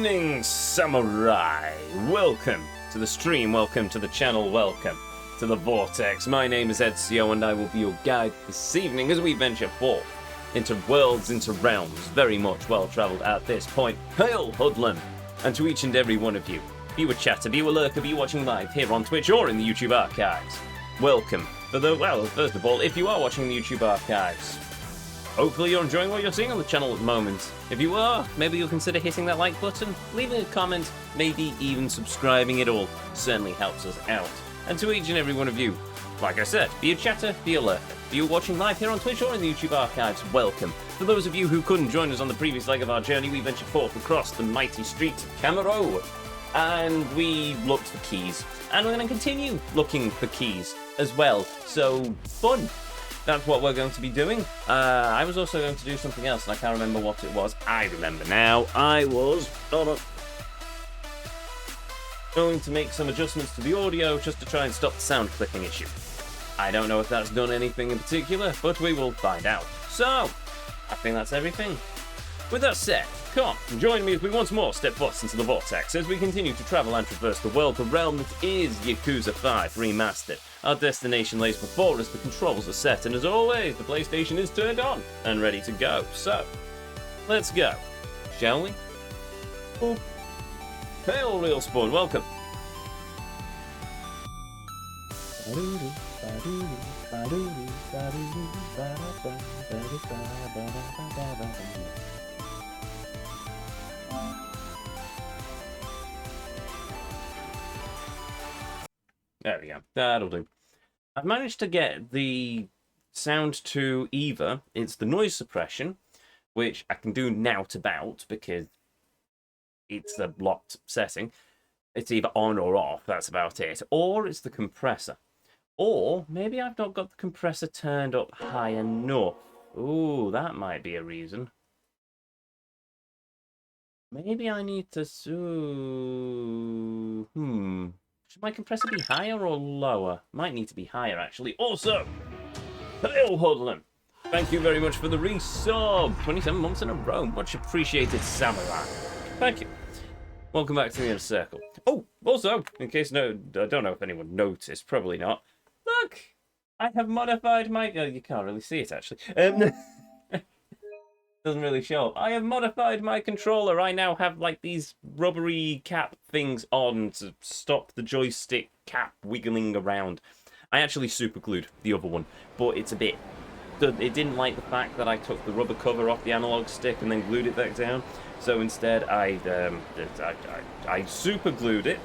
evening, samurai. Welcome to the stream, welcome to the channel, welcome to the Vortex. My name is Ezio and I will be your guide this evening as we venture forth into worlds, into realms, very much well-travelled at this point. Hail, hoodlum! And to each and every one of you, be you a chatter, be you a lurker, be you watching live here on Twitch or in the YouTube archives, welcome. Well, first of all, if you are watching the YouTube archives, hopefully you're enjoying what you're seeing on the channel at the moment. If you are, maybe you'll consider hitting that like button, leaving a comment, maybe even subscribing. It all certainly helps us out. And to each and every one of you, like I said, be a chatter, be a lurker, be you watching live here on Twitch or in the YouTube archives, welcome. For those of you who couldn't join us on the previous leg of our journey, we ventured forth across the mighty streets of Camaro, and we looked for keys. And we're going to continue looking for keys as well, so fun. That's what we're going to be doing. I was also going to do something else, and I can't remember what it was. I remember now. I was going to make some adjustments to the audio just to try and stop the sound clicking issue. I don't know if that's done anything in particular, but we will find out. So, I think that's everything. With that said, come on, join me as we once more step forth into the Vortex as we continue to travel and traverse the world, the realm that is Yakuza 5 Remastered. Our destination lays before us, the controls are set, and as always, the PlayStation is turned on and ready to go. So, let's go, shall we? Oh. Hail, Real Spawn, welcome. There we go, that'll do. I've managed to get the sound to either, it's the noise suppression, which I can do now to about because it's a locked setting. It's either on or off, that's about it. Or it's the compressor. Or maybe I've not got the compressor turned up high enough. Ooh, that might be a reason. Maybe I need to... Should my compressor be higher or lower? Might need to be higher, actually. Also, hail, hoodlum! Thank you very much for the resub. 27 months in a row. Much appreciated, samurai. Thank you. Welcome back to the inner circle. Oh, also, in case I don't know if anyone noticed, probably not. Look, I have modified my... you can't really see it, actually. Doesn't really show up. I have modified my controller. I now have, like, these rubbery cap things on to stop the joystick cap wiggling around. I actually super glued the other one, but it's a bit... It didn't like the fact that I took the rubber cover off the analog stick and then glued it back down. So instead, I super glued it,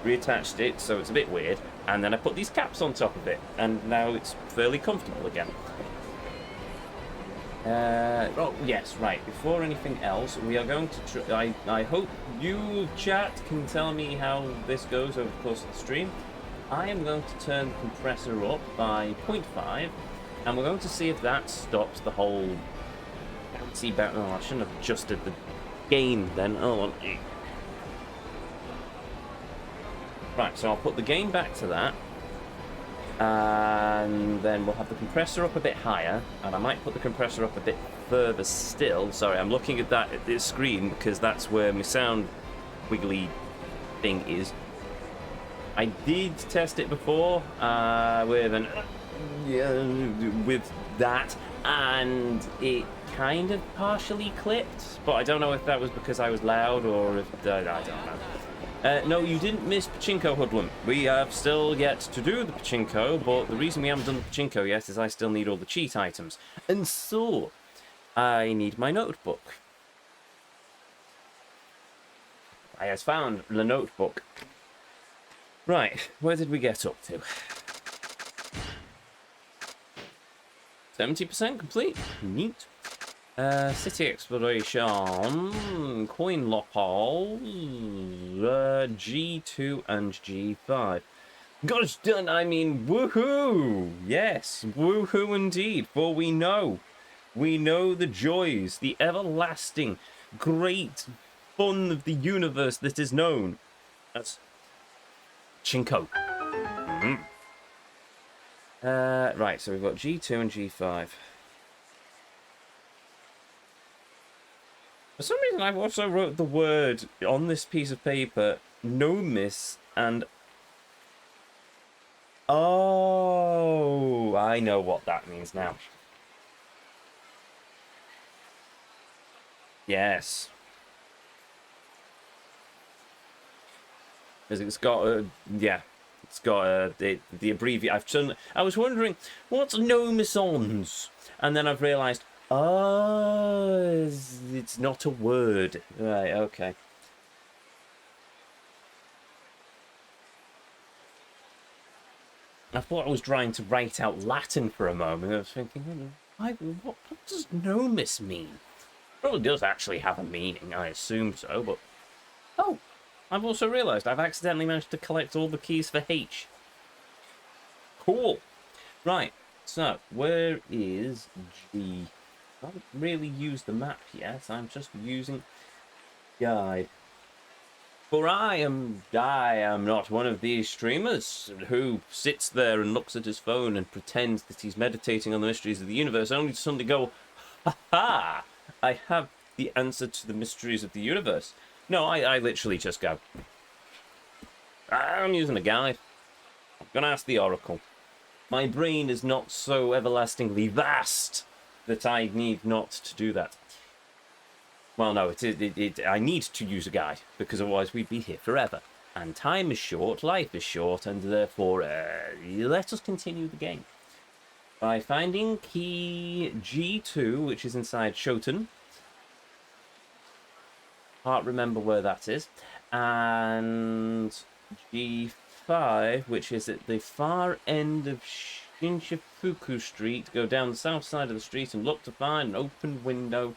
reattached it, so it's a bit weird, and then I put these caps on top of it, and now it's fairly comfortable again. Oh, yes, right. Before anything else, we are going to... I hope you, chat, can tell me how this goes over the course of the stream. I am going to turn the compressor up by 0.5, and we're going to see if that stops the whole bouncy bounce. Oh, I shouldn't have adjusted the gain then. Oh, right, so I'll put the gain back to that. And then we'll have the compressor up a bit higher, and I might put the compressor up a bit further still. Sorry, I'm looking at this screen because that's where my sound wiggly thing is. I did test it before with that, and it kind of partially clipped, but I don't know if that was because I was loud or if I don't know. No, you didn't miss Pachinko, hoodlum. We have still yet to do the Pachinko, but the reason we haven't done the Pachinko yet is I still need all the cheat items. And so, I need my notebook. I have found the notebook. Right, where did we get up to? 70% complete. Neat. City exploration, coin locale, G2 and G5. Gosh done, I mean, woohoo! Yes, woohoo indeed, for we know the joys, the everlasting, great fun of the universe that is known as Chinko. Right, so we've got G2 and G5. For some reason, I've also wrote the word on this piece of paper, nomis, and... Oh, I know what that means now. Yes. Because it's got a... Yeah. It's got a... The abbreviation... I was wondering, what's nomisons? And then I've realised, oh, it's not a word. Right, okay. I thought I was trying to write out Latin for a moment. I was thinking, what does nomis mean? Probably does actually have a meaning, I assume so, but... Oh, I've also realised I've accidentally managed to collect all the keys for H. Cool. Right, so, where is G? I haven't really used the map yet, I'm just using guide. For I am not one of these streamers who sits there and looks at his phone and pretends that he's meditating on the mysteries of the universe, only to suddenly go, ha-ha, I have the answer to the mysteries of the universe. No, I literally just go, I'm using a guide. I'm going to ask the Oracle. My brain is not so everlastingly vast that I need not to do that. Well, no, I need to use a guide, because otherwise we'd be here forever. And time is short, life is short, and therefore, let us continue the game. By finding key G2, which is inside Shoten. Can't remember where that is. And G5, which is at the far end of Shinshifuku Street. Go down the south side of the street and look to find an open window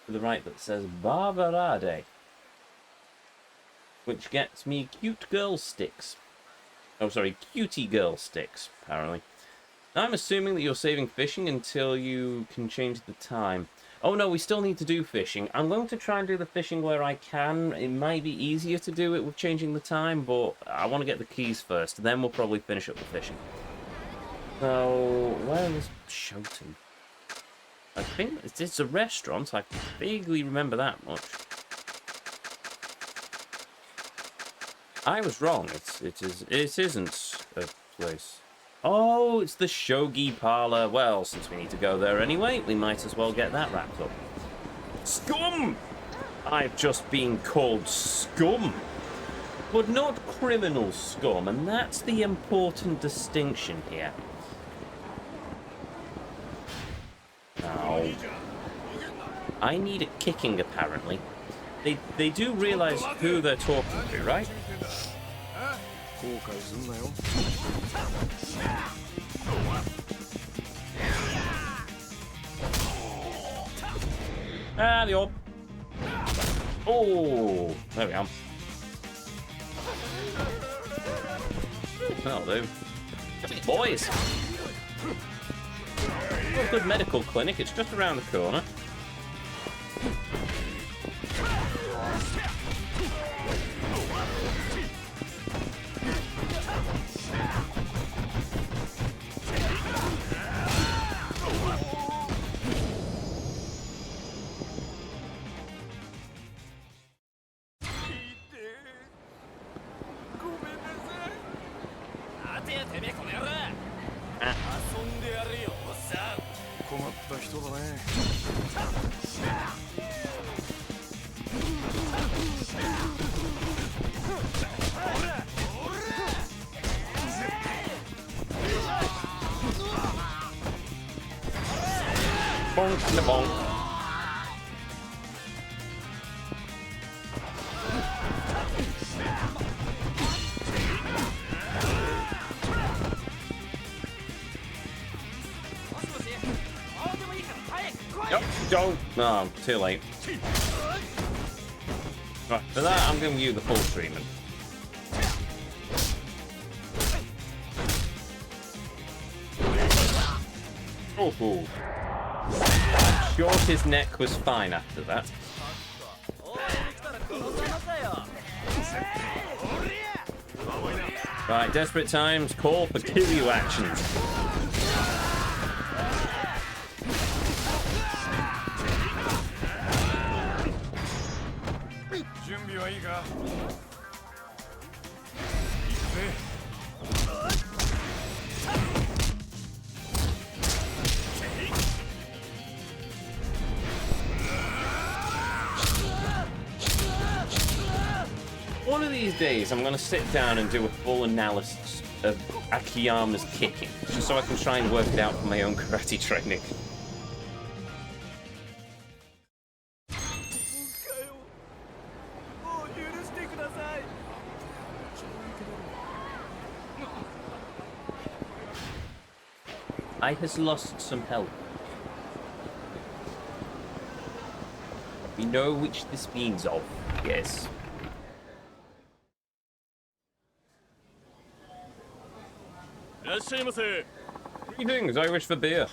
to the right that says Barbarade, which gets me cute girl sticks. Oh, sorry, cutie girl sticks, apparently. I'm assuming that you're saving fishing until you can change the time. Oh no, we still need to do fishing. I'm going to try and do the fishing where I can. It might be easier to do it with changing the time, but I want to get the keys first, then we'll probably finish up the fishing. So, where is Shoten? I think it's a restaurant. I vaguely remember that much. I was wrong. It isn't a place. Oh, it's the Shogi Parlor. Well, since we need to go there anyway, we might as well get that wrapped up. Scum! I've just been called scum. But not criminal scum, and that's the important distinction here. Now, I need a kicking, apparently. They do realise who they're talking to, right? Ah, the orb. Oh, there we are. That'll do. Boys! A good medical clinic, it's just around the corner. Bonk and a bonk. Yep, don't. No, too late. Right, for that, I'm going to use the full treatment. Oh, I'm sure his neck was fine after that. Right, desperate times call for Kiryu actions. days, I'm going to sit down and do a full analysis of Akiyama's kicking, just so I can try and work it out for my own karate training. I has lost some help. We know which this means of, yes. Greetings, I wish for beer.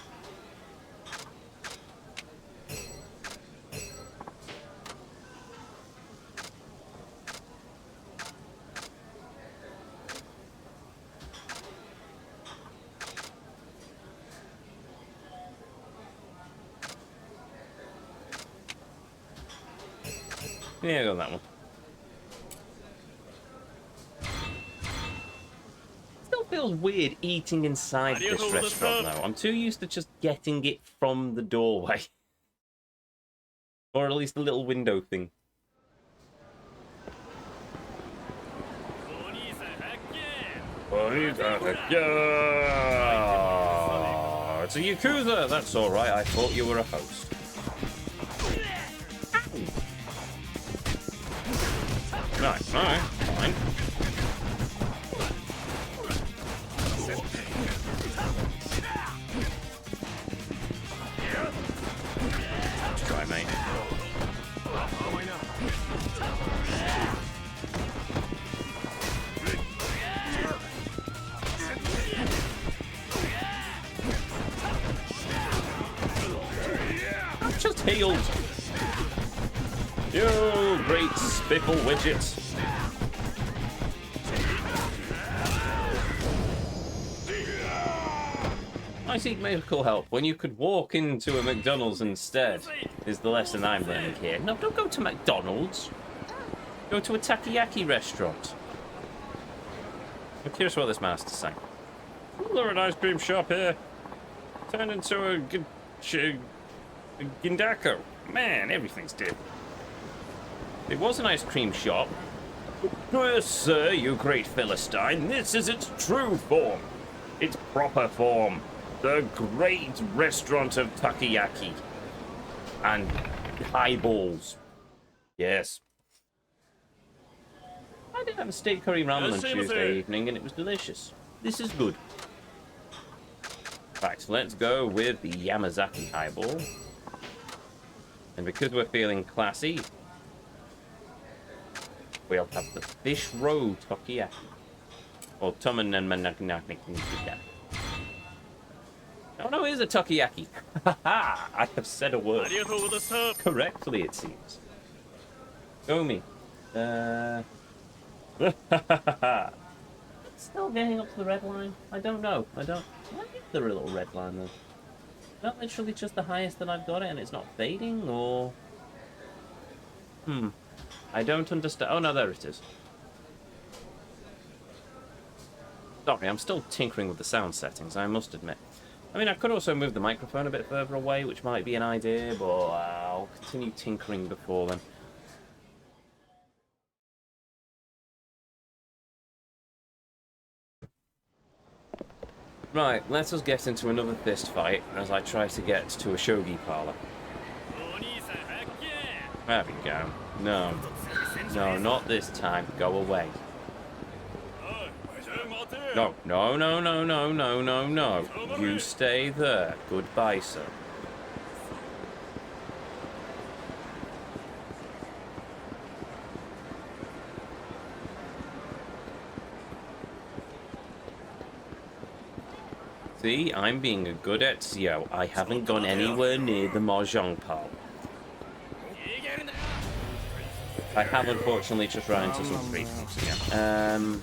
Yeah, I got that one. Still feels weird eating inside this restaurant, though. I'm too used to just getting it from the doorway. Or at least the little window thing. It's a Yakuza! That's alright, I thought you were a host. Right, alright, fine. Try, mate. I've just healed. You great spiffle widgets. I seek medical help when you could walk into a McDonald's instead, is the lesson I'm learning here. No, don't go to McDonald's. Go to a takoyaki restaurant. I'm curious what this master's saying. There's an ice cream shop here. Turned into a Gindako. Man, everything's different. It was an ice cream shop. Yes, sir, you great Philistine. This is its true form. Its proper form. The great restaurant of takoyaki. And highballs. Yes. I did have a steak curry ramen on Tuesday evening, and it was delicious. This is good. Right, so let's go with the Yamazaki highball. And because we're feeling classy, we'll have the fish roe takoyaki. Or Tomen and Managnaki. Oh no, it is a takoyaki. Haha! I have said a word. Correctly, it seems. Go me. Still getting up to the red line? I don't know. I don't. Why is there a little red line though? Is that literally just the highest that I've got it and it's not fading, or? I don't understand. Oh no, there it is. Sorry, I'm still tinkering with the sound settings, I must admit. I mean, I could also move the microphone a bit further away, which might be an idea, but I'll continue tinkering before then. Right, let us get into another fist fight as I try to get to a shogi parlor. There we go. No. No, not this time. Go away. No, no, no, no, no, no, no, no. You stay there. Goodbye, sir. See, I'm being a good Ezio. I haven't gone anywhere near the mahjong pile. I have unfortunately just run into some free things again.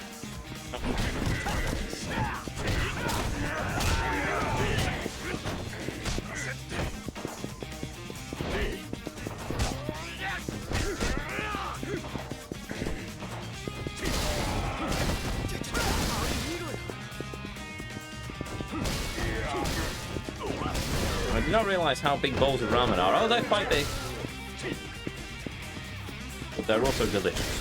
I did not realize how big bowls of ramen are. Oh, they're quite big. But they're also delicious.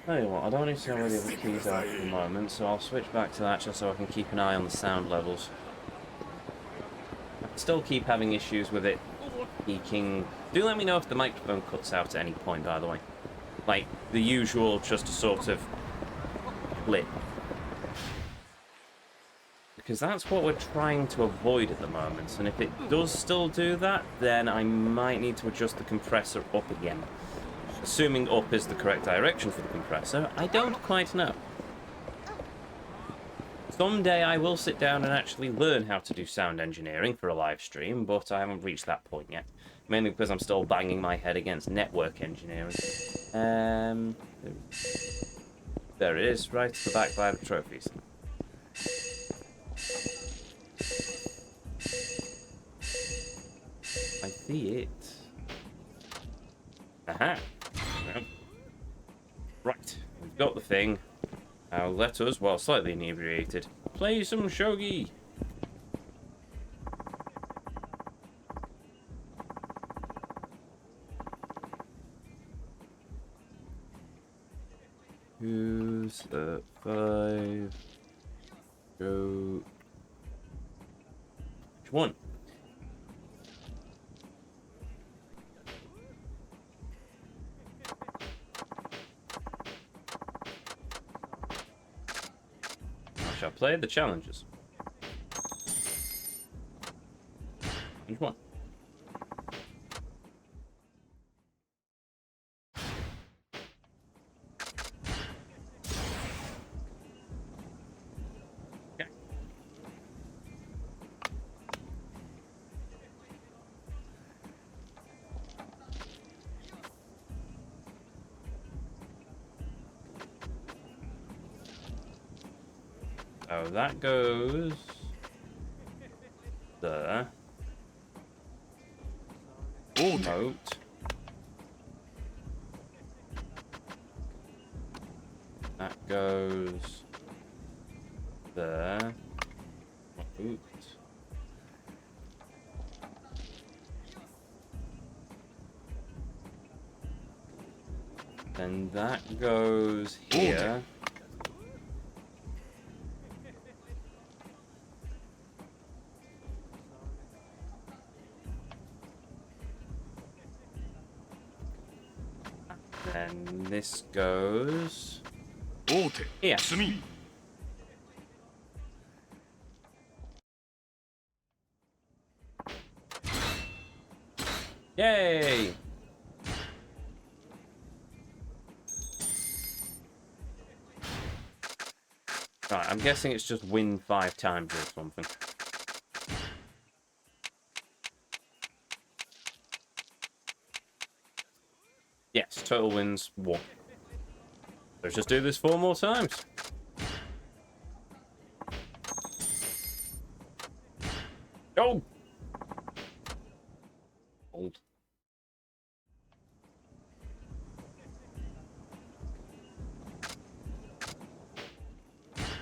Tell you what, I don't need to know where the other keys are for the moment, so I'll switch back to that just so I can keep an eye on the sound levels. I can still keep having issues with it peaking. Do let me know if the microphone cuts out at any point, by the way. Like, the usual, just a sort of blip. Because that's what we're trying to avoid at the moment, and if it does still do that, then I might need to adjust the compressor up again. Assuming up is the correct direction for the compressor, I don't quite know. Someday I will sit down and actually learn how to do sound engineering for a live stream, but I haven't reached that point yet. Mainly because I'm still banging my head against network engineering. There it is, right at the back by the trophies. I see it. Aha! Well, right, we've got the thing. Now let us, while slightly inebriated, play some shogi! Who's the 5? Go. Which one? I shall play the challenges. Which one? Okay. So that goes there. Note. That goes there. Oops. Then that goes here. And this goes here. Yay! Right, I'm guessing it's just win 5 times or something. Yes, total wins 1. Let's just do this 4 more times. Go! Old.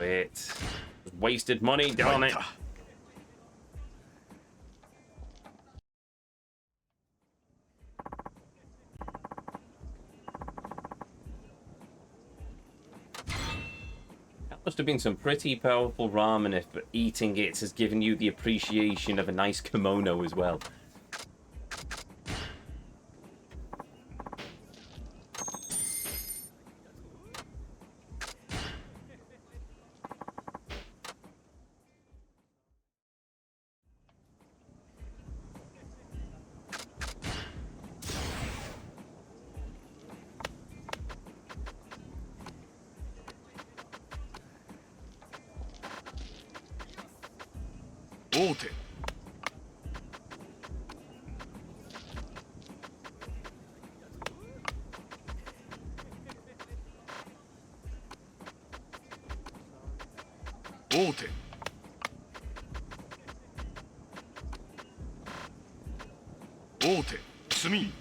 Wait. Wasted money, darn it. That must have been some pretty powerful ramen if eating it has given you the appreciation of a nice kimono as well.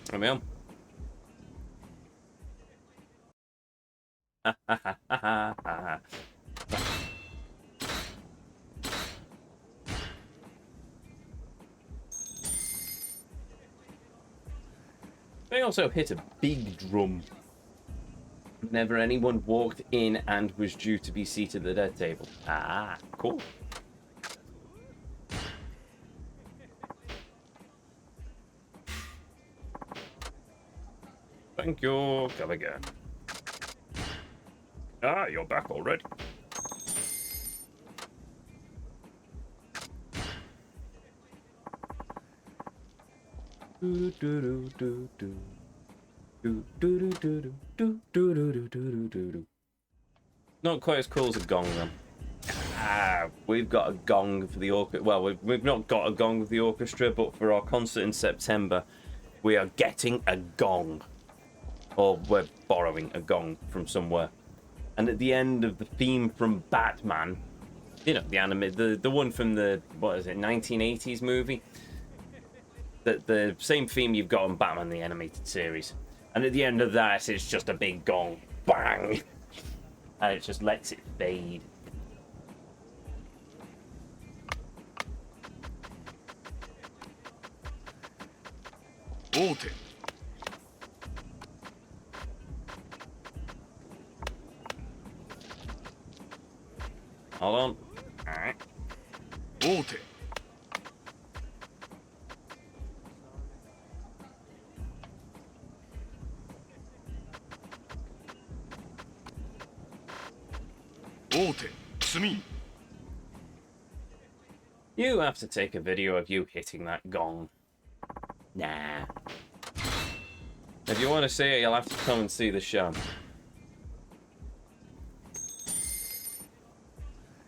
Come on. They also hit a big drum. Never anyone walked in and was due to be seated at their table. Ah, cool. Thank you. Come again. Ah, you're back already. Do do do do do. Do do do do do do do do do do do. Not quite as cool as a gong though. Ah, we've got a gong for the orchestra. Well, we've not got a gong with the orchestra, but for our concert in September, we are getting a gong. Or we're borrowing a gong from somewhere. And at the end of the theme from Batman, you know, the anime, the one from the, what is it, 1980s movie? The same theme you've got on Batman, the animated series. And at the end of that, it's just a big gong. Bang! And it just lets it fade. Botw. Hold on. Alright. Botw. Botw. Sumi. You have to take a video of you hitting that gong. Nah. If you want to see it, you'll have to come and see the show.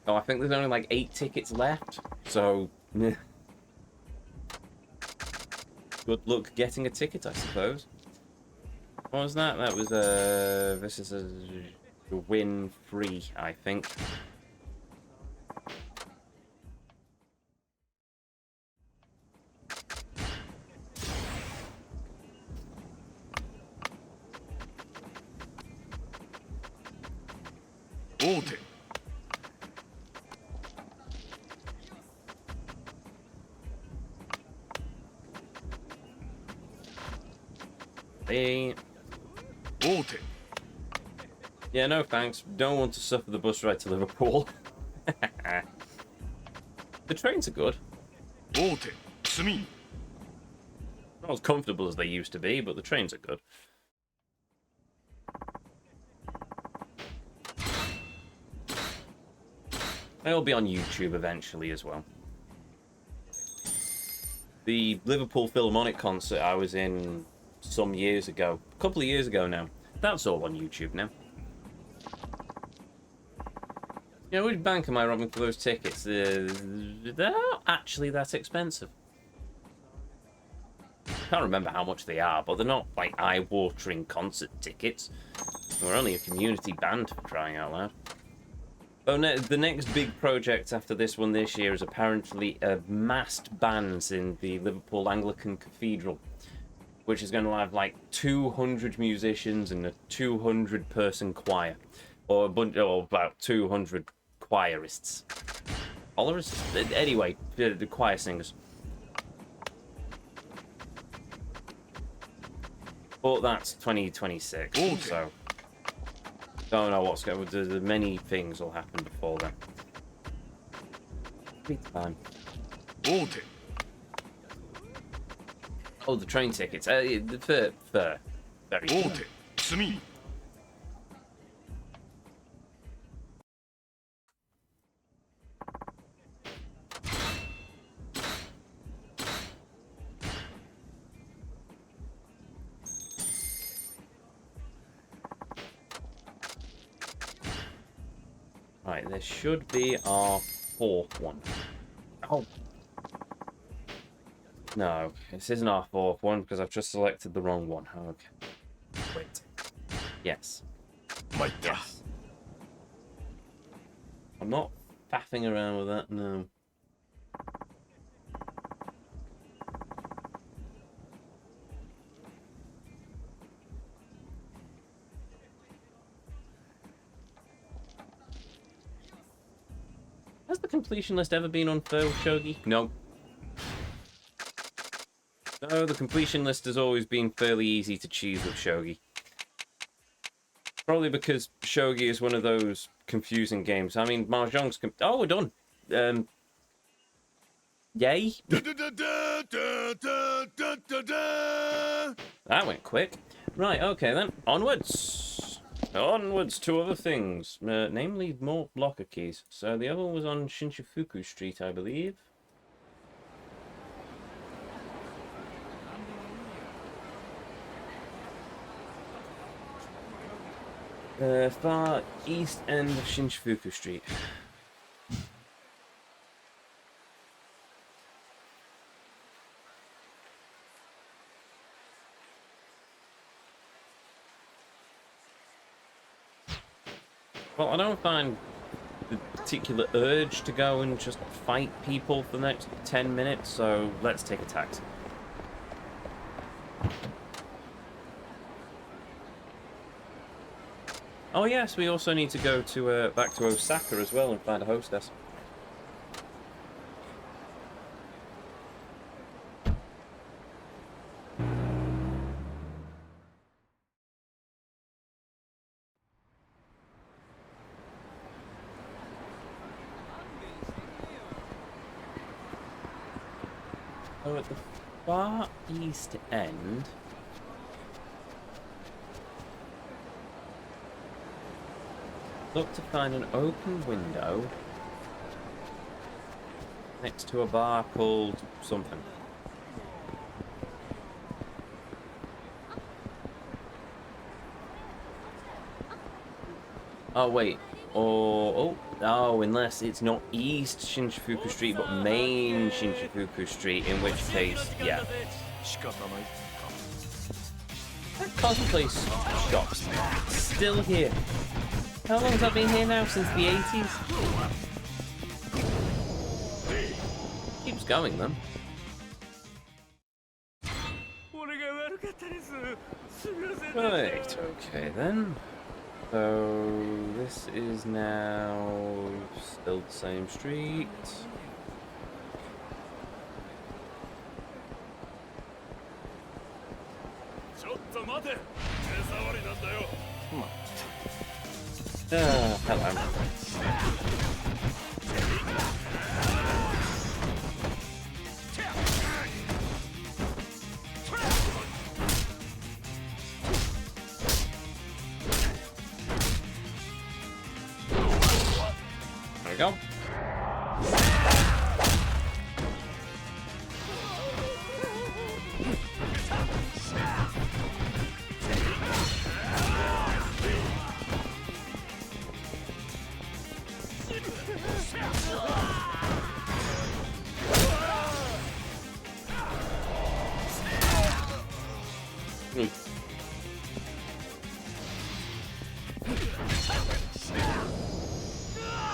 Oh, I think there's only like 8 tickets left, so meh. Good luck getting a ticket, I suppose. What was that? That was this is a win free, I think. Botw. Hey. Botw. Yeah, no thanks. Don't want to suffer the bus ride to Liverpool. The trains are good. Botw. Sumi. Not as comfortable as they used to be, but the trains are good. They'll be on YouTube eventually as well. The Liverpool Philharmonic concert I was in some years ago, a couple of years ago now, that's all on YouTube now. You know, which bank am I robbing for those tickets? They're not actually that expensive. Can't remember how much they are, but they're not like eye-watering concert tickets. We're only a community band, for crying out loud. Oh, no, the next big project after this one this year is apparently massed bands in the Liverpool Anglican Cathedral, which is going to have like 200 musicians and a 200-person choir, or a bunch, or about 200 choirists. Choirists? Anyway, the choir singers. But that's 2026, so don't know what's going on. Many things will happen before then. Great time. Botw. Oh, the train tickets. Very good. Botw. Sumi. Right, this should be our 4th one. Oh. No, this isn't our 4th one because I've just selected the wrong one. Okay. Wait. Yes. Yes. I'm not faffing around with that, no. Has the completion list ever been unfair with Shogi? No. No, the completion list has always been fairly easy to choose with Shogi. Probably because shogi is one of those confusing games. I mean, mahjong's... Oh, we're done. Yay. That went quick. Right, okay then. Onwards. Onwards to other things. Namely, more locker keys. So the other one was on Shinjuku Street, I believe. Far east end of Shinjuku Street. Well, I don't find the particular urge to go and just fight people for the next 10 minutes, so let's take a taxi. Oh yes, we also need to go to back to Osaka as well and find a hostess. So at the far east end, look to find an open window next to a bar called something. Oh wait, oh, unless it's not East Shinjuku Street but main Shinjuku Street, in which case, yeah. That cosplay shop's still here. How long has that been here now? Since the 80s? Keeps going then. Right, okay then. So this is now still the same street. Hello. There we go.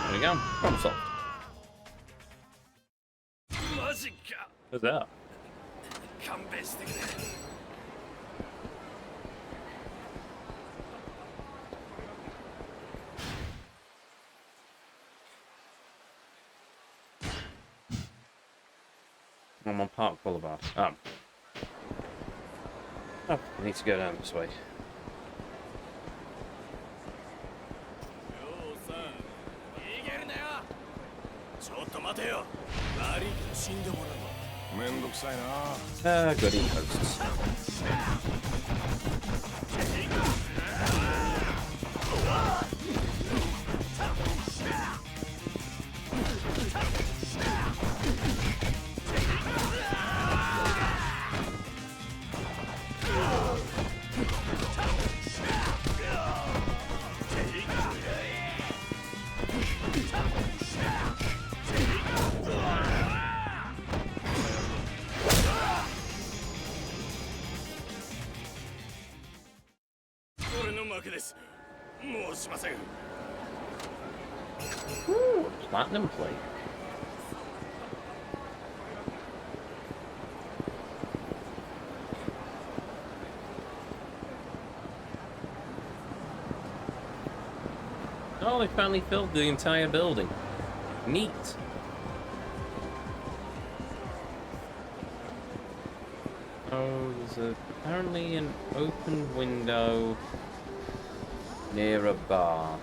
There we go. Problem solved. What's that? I'm on Park Boulevard. Oh, I need to go down this way. Goody posts. Ooh, a platinum plate. Oh, they finally filled the entire building. Neat. Oh, there's apparently an open window Near a bar.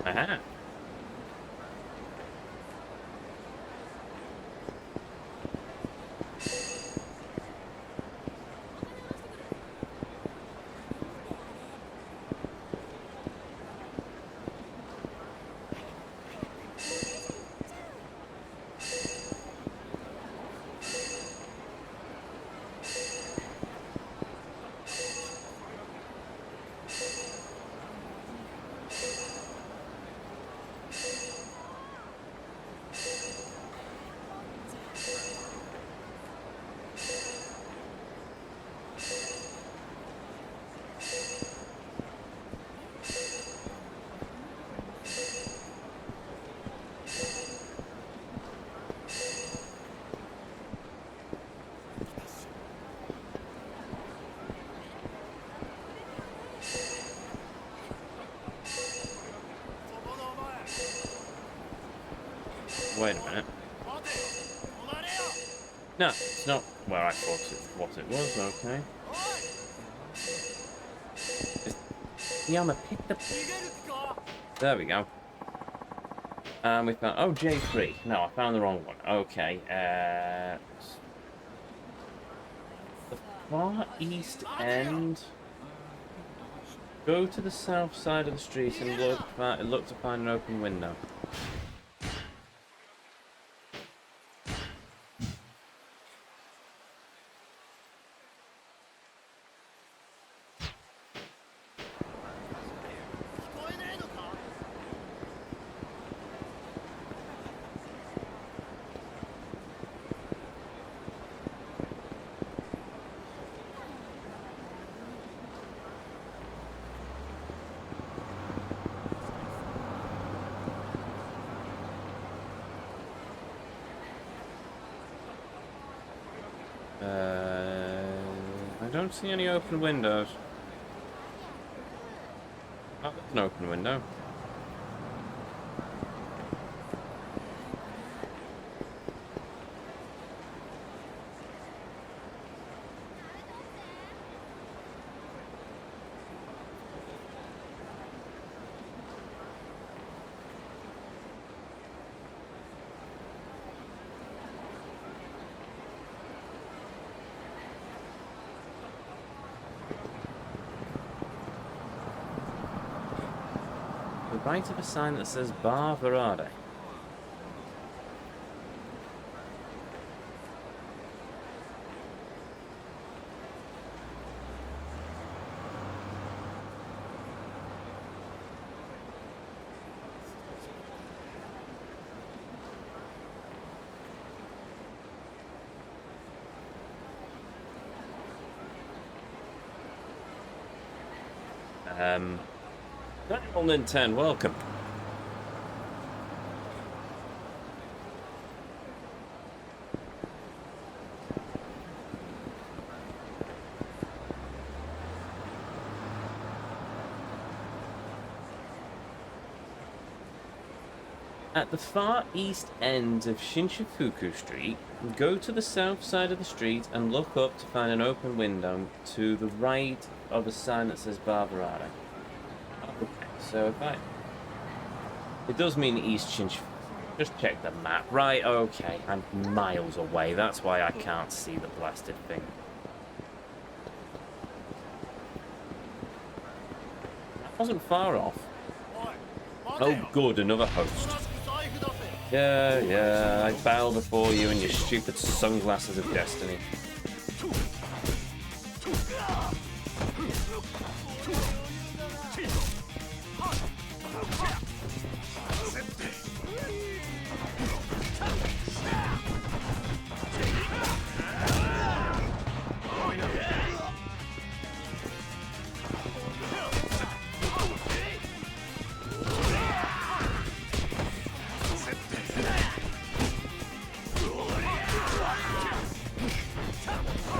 Aha. Wait a minute. No, it's not where I thought what it was, okay. Yama picked up. There we go. And we found. Oh, J3. No, I found the wrong one. Okay. The far east end. Go to the south side of the street and look to find an open window. I don't see any open windows. Oh, there's an open window. Right of a sign that says Bar Verade. Daniel and 10, welcome. At the far east end of Shinshifuku Street, go to the south side of the street and look up to find an open window to the right of a sign that says Bar Verade. Okay, so if it does mean East Shinshifuku. Just check the map. Right, okay, I'm miles away. That's why I can't see the blasted thing. That wasn't far off. Oh, good, another host. Yeah, I bow before you and your stupid sunglasses of destiny.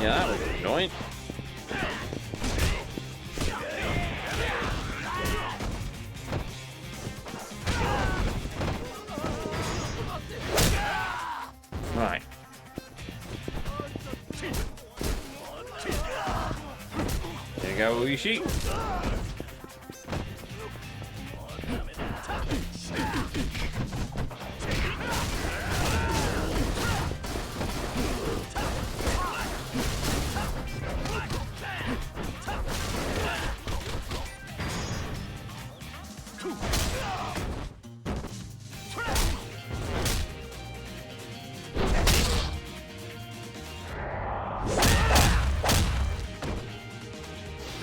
Yeah, that was annoying. Right. There you go, Uishi.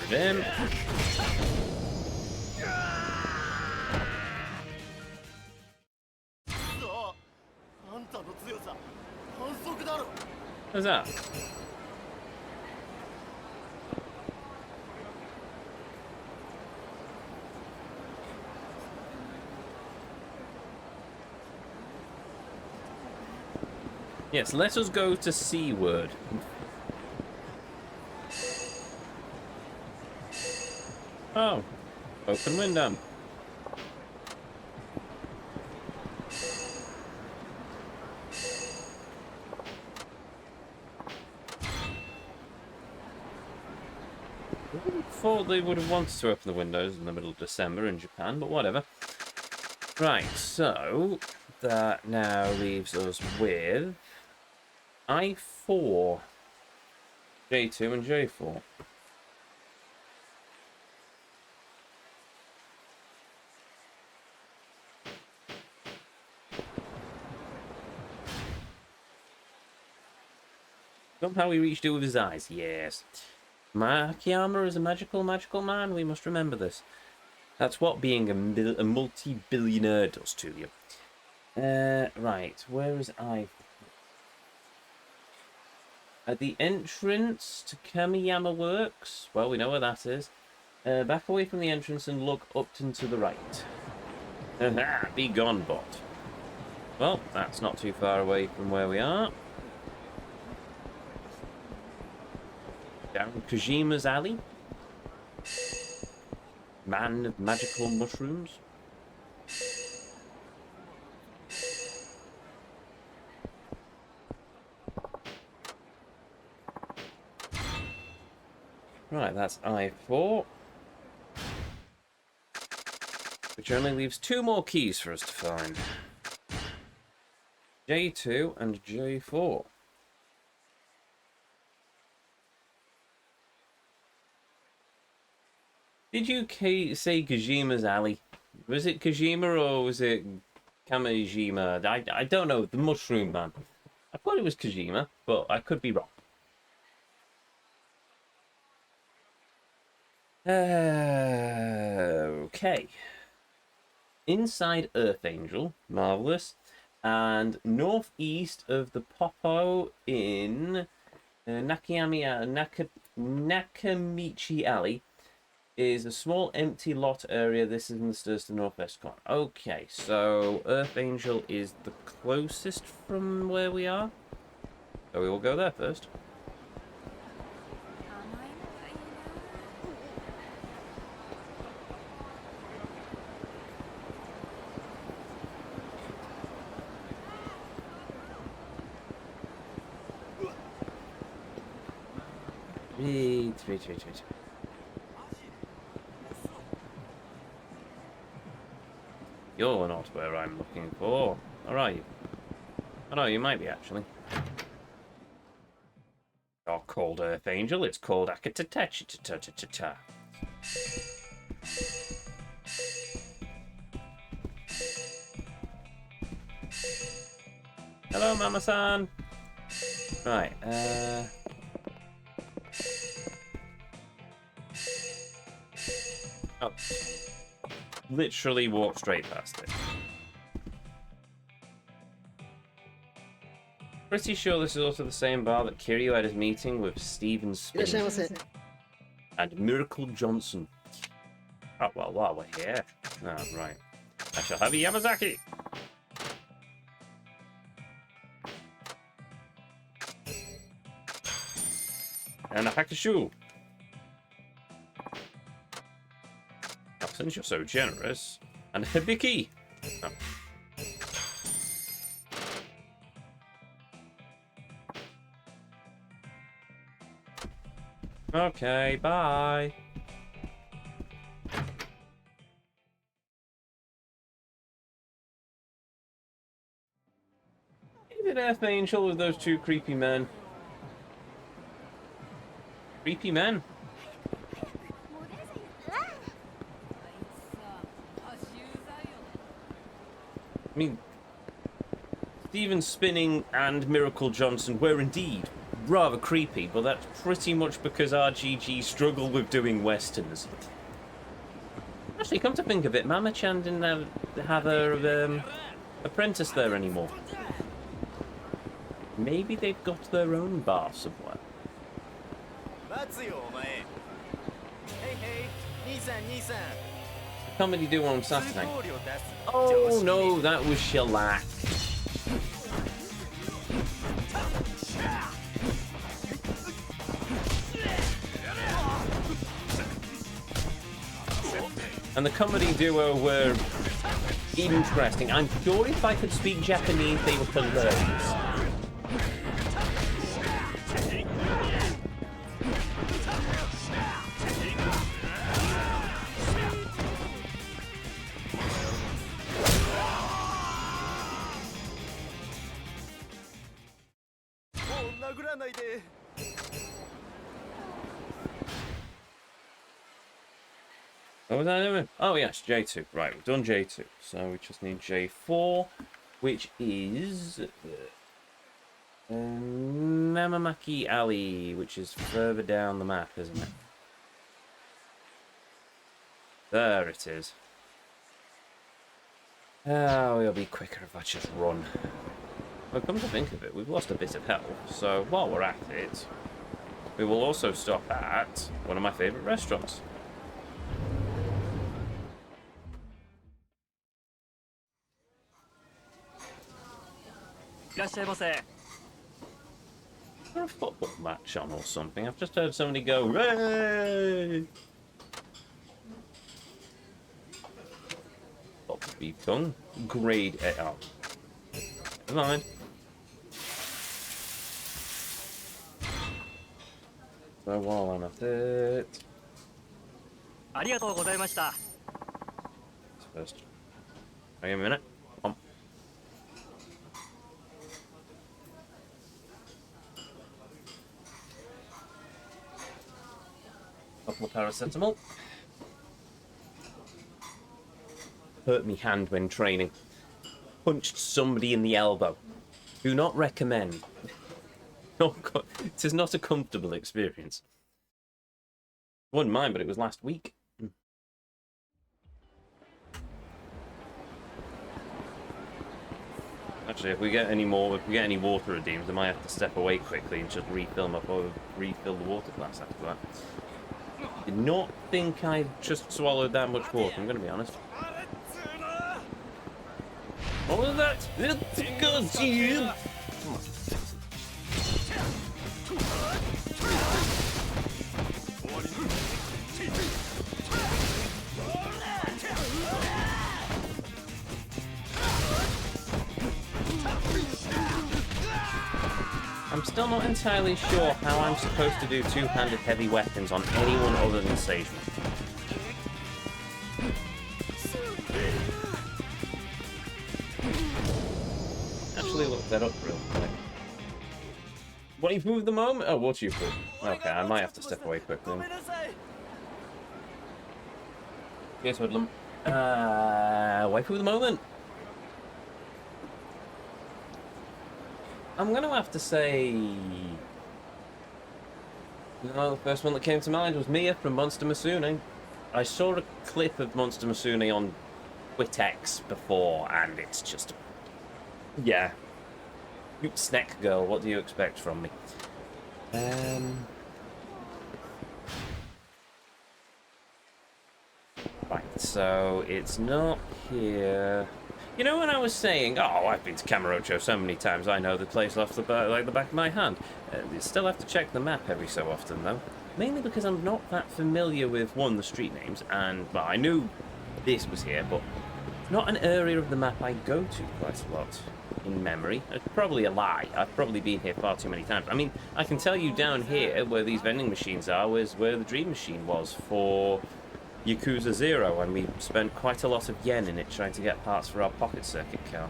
Him. What's that? Yes, let us go to C-word. Oh, open window. Thought they would have wanted to open the windows in the middle of December in Japan, but whatever. Right, so that now leaves us with I4, J2 and J4. Somehow he reached it with his eyes, yes. Akiyama is a magical man. We must remember this. That's what being a multi-billionaire does to you. Right, where is I? At the entrance to Kamiyama Works. Well, we know where that is. Back away from the entrance and look up and to the right. Aha, be gone, bot. Well, that's not too far away from where we are. Down Kojima's alley. Man of magical mushrooms. Right, that's I4. Which only leaves 2 more keys for us to find. J2 and J4. Did you say Kojima's alley? Was it Kojima or was it Kamijima? I don't know. The mushroom man. I thought it was Kojima, but I could be wrong. Okay. Inside Earth Angel, marvelous, and northeast of the Botw in Nakamichi Alley is a small empty lot area. This is in the stairs to the northwest corner. Okay, so Earth Angel is the closest from where we are. So we will go there first. Wait. You're not where I'm looking for. Or are you? Oh no, you might be actually. You're called Earth Angel, it's called Akatatachi-ta-ta-ta-ta. Hello, Mama-san! Right, oh. Literally walk straight past it. Pretty sure this is also the same bar that Kiryu had his meeting with Steven Spin and Miracle Johnson. Oh, well, while we're here. Oh, right. I shall have a Yamazaki! And a Hakushu! Oh, since you're so generous. And a Hibiki! Oh. Okay, bye. Is it Earth Angel with those two creepy men? Creepy men? I mean, Steven Spinning and Miracle Johnson were indeed rather creepy, but that's pretty much because RGG struggle with doing westerns. Actually, come to think of it, Mama-chan didn't have her apprentice there anymore. Maybe they've got their own bar somewhere. Comedy duo on Saturday. Oh no, that was shellac. And the comedy duo were interesting. I'm sure if I could speak Japanese, they were hilarious. What was I doing? Oh yes, J2. Right, we've done J2. So we just need J4, which is Namamaki Alley, which is further down the map, isn't it? There it is. Oh, it'll be quicker if I just run. Well, come to think of it, we've lost a bit of health, so while we're at it, we will also stop at one of my favourite restaurants. Is there a football match on or something? I've just heard somebody go, "Hooray!" Beef tongue, grade A. Oh, never mind. So while I'm at it, first, wait a minute. Couple of paracetamol. Hurt me hand when training. Punched somebody in the elbow. Do not recommend. It is not a comfortable experience. Wouldn't mind, but it was last week. Actually, if we get any water redeems, I might have to step away quickly and just refill the water glass after that. Did not think I just swallowed that much water, I'm going to be honest. What was that? It's because you. I'm still not entirely sure how I'm supposed to do two-handed heavy weapons on anyone other than Sage. Actually, look that up real quick. Waifu of the moment? Oh, what's you for? Okay, I might have to step away quickly. Yes, Hoodlum. Waifu of the moment. I'm gonna have to say... No, the first one that came to mind was Mia from Monster Musume. I saw a clip of Monster Musume on Vortex before, and it's just... Yeah. Snack girl, what do you expect from me? Right, so it's not here... You know when I was saying, oh, I've been to Kamurocho so many times, I know the place off the back of my hand. You still have to check the map every so often, though. Mainly because I'm not that familiar with, one, the street names, and, well, I knew this was here, but Not an area of the map I go to quite a lot in memory. It's probably a lie. I've probably been here far too many times. I mean, I can tell you down here where these vending machines are was where the dream machine was for Yakuza 0, and we spent quite a lot of yen in it trying to get parts for our pocket circuit car.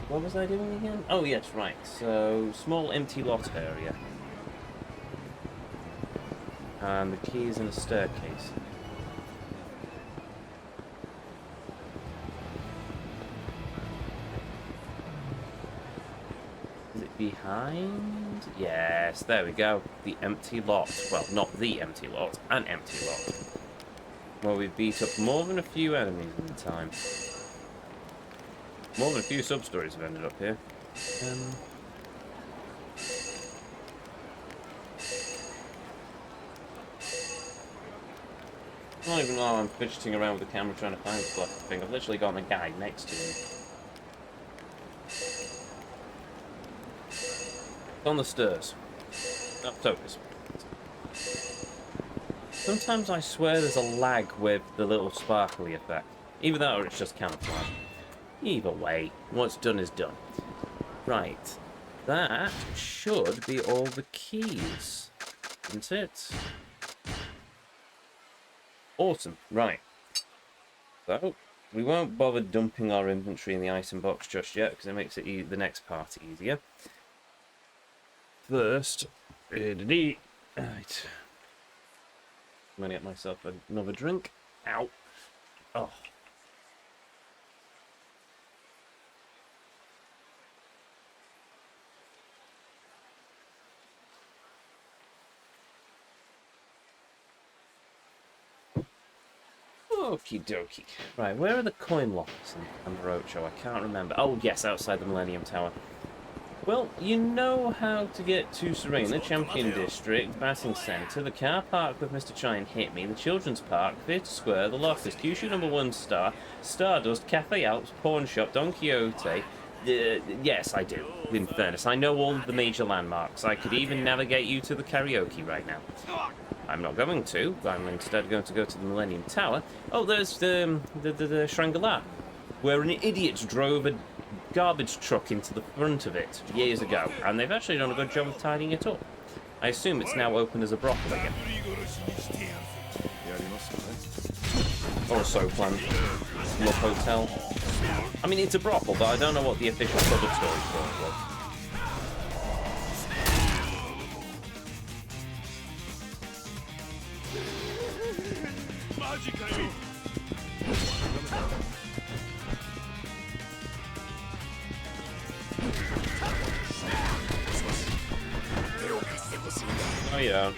What was I doing again? Oh, yes, right. So, small empty lot area. And the key is in a staircase. Is it behind? Yes, there we go. The empty lot. Well, not the empty lot, an empty lot. Well, we've beat up more than a few enemies in the time. More than a few sub-stories have ended up here. Not even while I'm fidgeting around with the camera trying to find the thing, I've literally got a guy next to me. It's on the stairs. Oh, focus. Sometimes I swear there's a lag with the little sparkly effect. Either that or it's just camouflage. Either way, what's done is done. Right. That should be all the keys, isn't it? Awesome. Right. So, we won't bother dumping our inventory in the item box just yet, because it makes it the next part easier. First, right. I'm gonna get myself another drink. Ow. Oh. Okie dokie. Right, where are the coin lockers in Amorocho? I can't remember. Oh, yes, outside the Millennium Tower. Well, you know how to get to Serena, Champion District, Batting Centre, the car park with Mr. Try and Hit Me, the Children's Park, Theatre Square, the Lockers, Kyushu #1 Star, Stardust, Cafe Alps, Pawn Shop, Don Quixote. Yes, I do, in fairness. I know all the major landmarks. I could even navigate you to the karaoke right now. I'm not going to. I'm instead going to go to the Millennium Tower. Oh, there's the Shangri-La, where an idiot drove a garbage truck into the front of it years ago, and they've actually done a good job of tidying it up. I assume it's now open as a brothel again. Or a soap land. Love hotel. I mean, it's a brothel, but I don't know what the official cover story for it was. Oh yeah.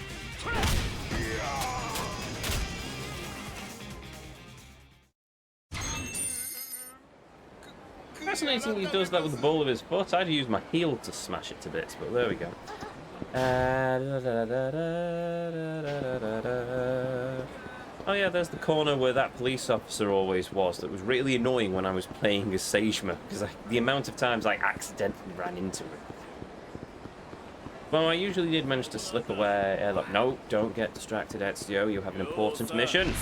Fascinating he does that with the ball of his foot. I'd use my heel to smash it to bits, but there we go. Oh yeah, there's the corner where that police officer always was. That was really annoying when I was playing as Seijima, because the amount of times I accidentally ran into it. Well, I usually did manage to slip away. Look, no, don't get distracted, Ezio. You have an important mission.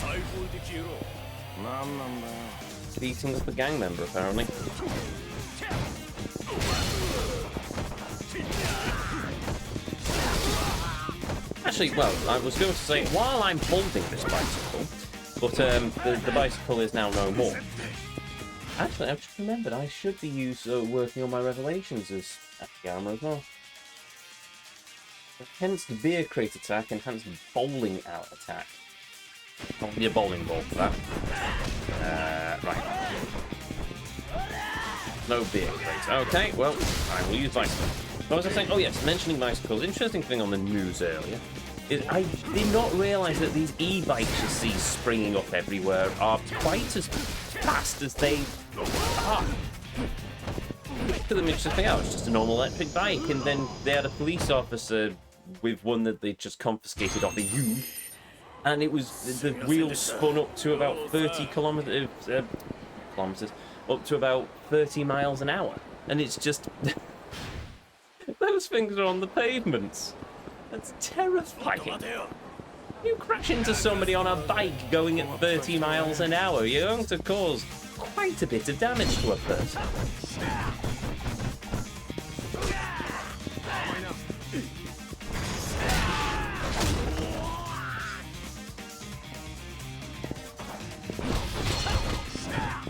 Beating up a gang member, apparently. Actually, well, I was going to say, while I'm holding this bicycle, but the bicycle is now no more. Actually, I've just remembered I should be working on my revelations as Akiyama as well. Enhanced beer crate attack, enhanced bowling out attack. Not be a bowling ball for that. Right. No beer crate. Okay, well, I will use bicycle. What was I saying? Oh yes, mentioning bicycles. Interesting thing on the news earlier is I did not realise that these e-bikes you see springing up everywhere are quite as fast as they are. For them, it's just think, oh, it's just a normal electric bike, and then they had a police officer with one that they just confiscated off of you, and it was the wheels spun up to about 30 kilometers, up to about 30 miles an hour, and it's just those things are on the pavements. That's terrifying. You crash into somebody on a bike going at 30 miles an hour, you're going to cause quite a bit of damage to a person.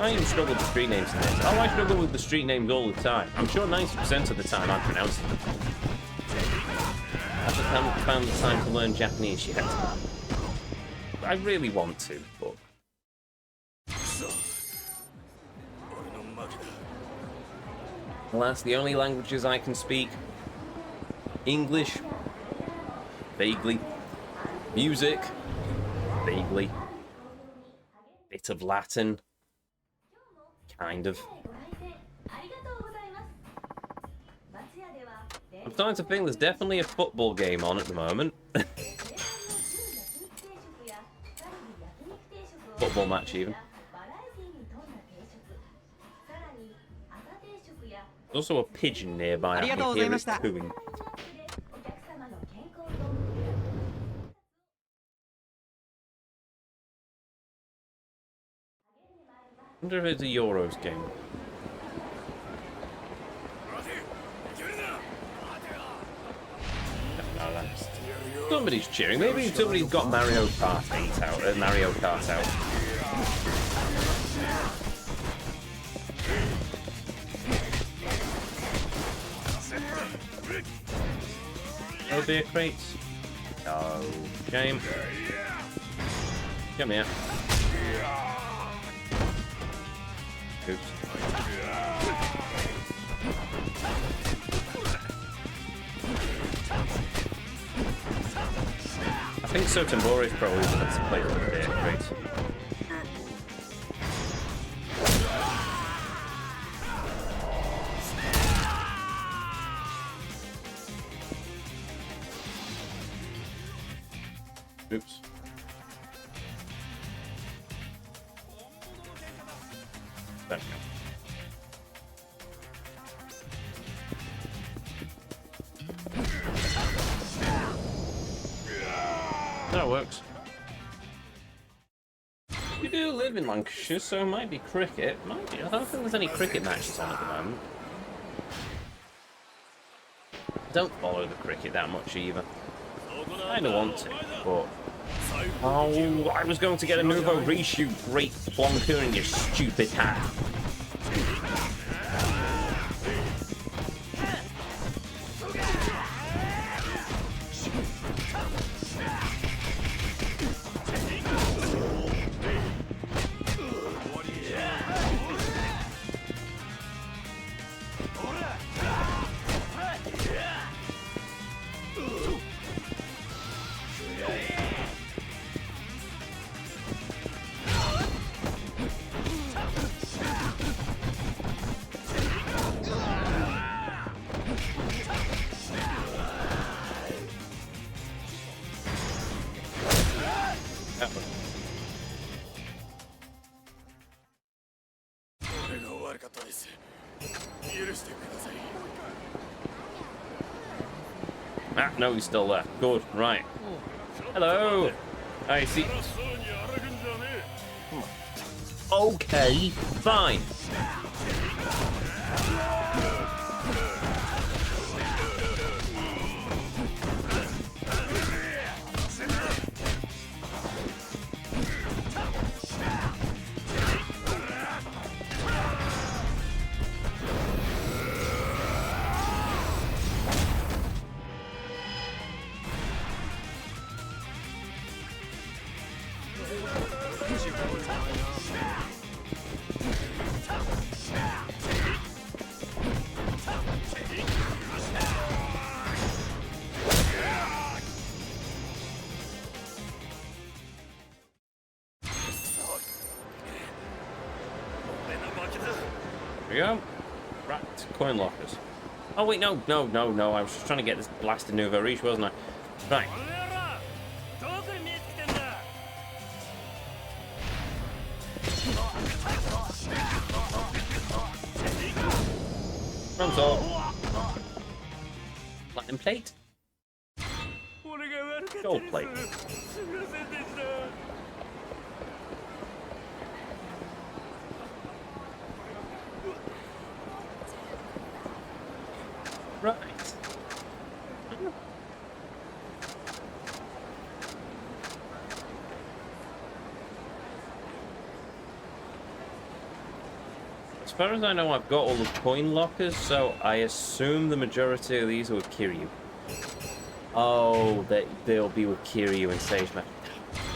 I even struggle with street names in this. Oh, I struggle with the street names all the time. I'm sure 90% of the time I'm pronouncing them. I just haven't found the time to learn Japanese yet. I really want to, but... Alas, the only languages I can speak... English. Vaguely. Music. Vaguely. Bit of Latin. Kind of. I'm starting to think there's definitely a football game on at the moment. Football match, even. There's also a pigeon nearby. I can hear it cooing. I wonder if it's a Euros game. No, that's... Somebody's cheering. Maybe somebody's got Mario Kart 8 out. Mario Kart out. No beer crates. No. Shame. Come here. Oops. I think Sotenbori is probably the best player of the day. Great. Oops. There we go. That works. You do live in Lancashire, so it might be cricket. Might be. I don't think there's any cricket matches on at the moment. I don't follow the cricket that much either. I kinda want to, but... Oh, I was going to get a Nouveau Riche, you great plonker in your stupid hat. Ah, no, he's still there. Good, right. Hello. I see. Okay, fine. There we go. Right, coin lockers. Oh wait, no. I was just trying to get this blasted Nouveau Riche, wasn't I? Right. Front door. Platinum plate. Gold plate. Right. As far as I know, I've got all the coin lockers, so I assume the majority of these are with Kiryu. Oh, they'll be with Kiryu and Sage Man.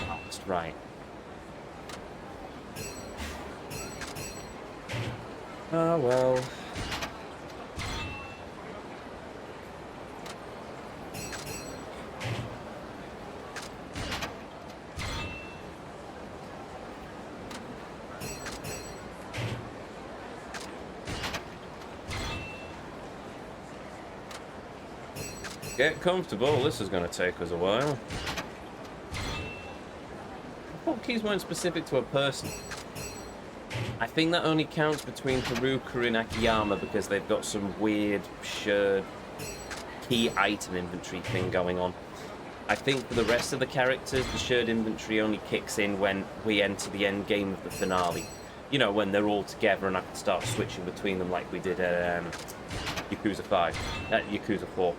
That's right. Oh, well. Get comfortable, this is going to take us a while. I thought keys weren't specific to a person. I think that only counts between Haruka and Akiyama because they've got some weird shared key item inventory thing going on. I think for the rest of the characters, the shared inventory only kicks in when we enter the end game of the finale. You know, when they're all together and I can start switching between them like we did at Yakuza 5, at Yakuza 4.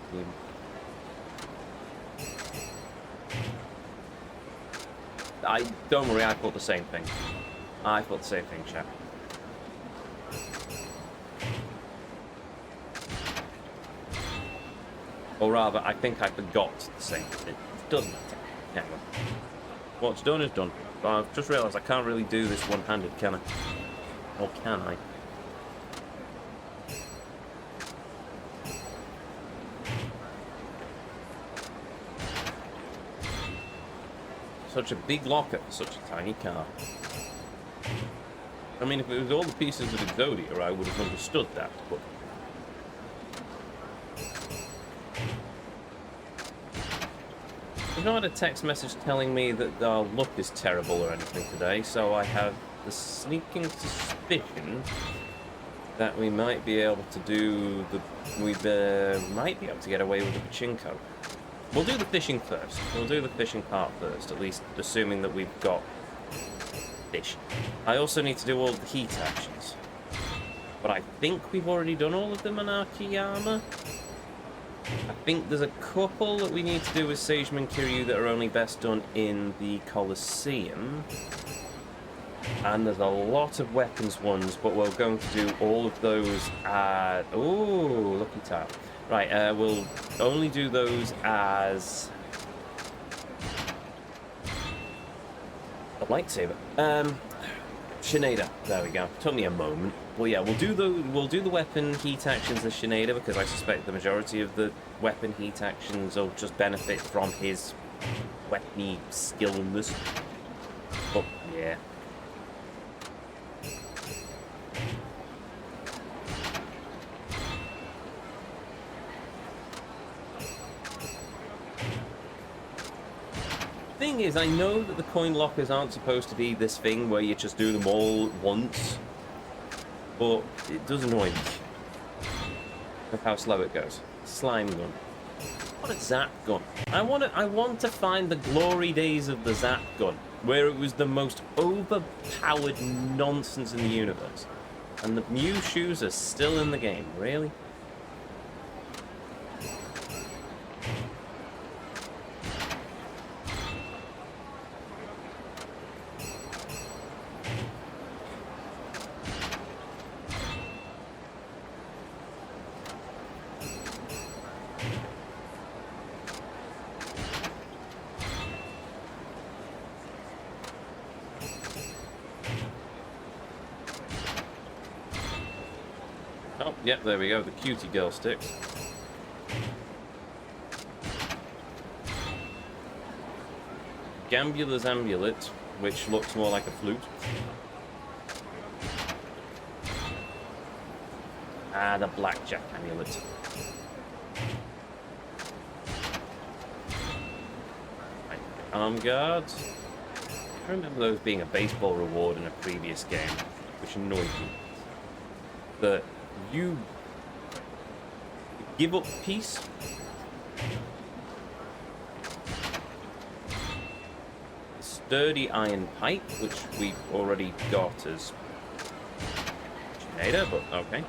Don't worry, I thought the same thing. I thought the same thing, chap. Or rather, I think I forgot the same thing. It doesn't matter. Anyway. What's done is done. But I've just realised I can't really do this one-handed, can I? Or can I? Such a big locker for such a tiny car. I mean, if it was all the pieces of Exodia, I would have understood that, but... I've not had a text message telling me that our luck is terrible or anything today, so I have the sneaking suspicion that we might be able to do the... We might be able to get away with the pachinko. We'll do the fishing first. We'll do the fishing part first, at least assuming that we've got fish. I also need to do all the heat actions. But I think we've already done all of them on Akiyama. I think there's a couple that we need to do with Sageman Kiryu that are only best done in the Colosseum. And there's a lot of weapons ones, but we're going to do all of those at... Ooh, lucky tap. Right, we'll only do those as a lightsaber. Shinada. There we go. Took me a moment. Well, yeah, we'll do the weapon heat actions as Shinada because I suspect the majority of the weapon heat actions will just benefit from his weapony skillness. But yeah. Thing is, I know that the coin lockers aren't supposed to be this thing where you just do them all once, but it does annoy me of how slow it goes. Slime gun. What a zap gun. I want to find the glory days of the zap gun, where it was the most overpowered nonsense in the universe. And the new shoes are still in the game, really? Oh, yep, there we go, the cutie girl sticks. Gambula's amulet, which looks more like a flute. Ah, the blackjack amulet. Right. Arm guards. I remember those being a baseball reward in a previous game, which annoyed me. But you give up peace. sturdy iron pipe, which we've already got as Jada, but okay.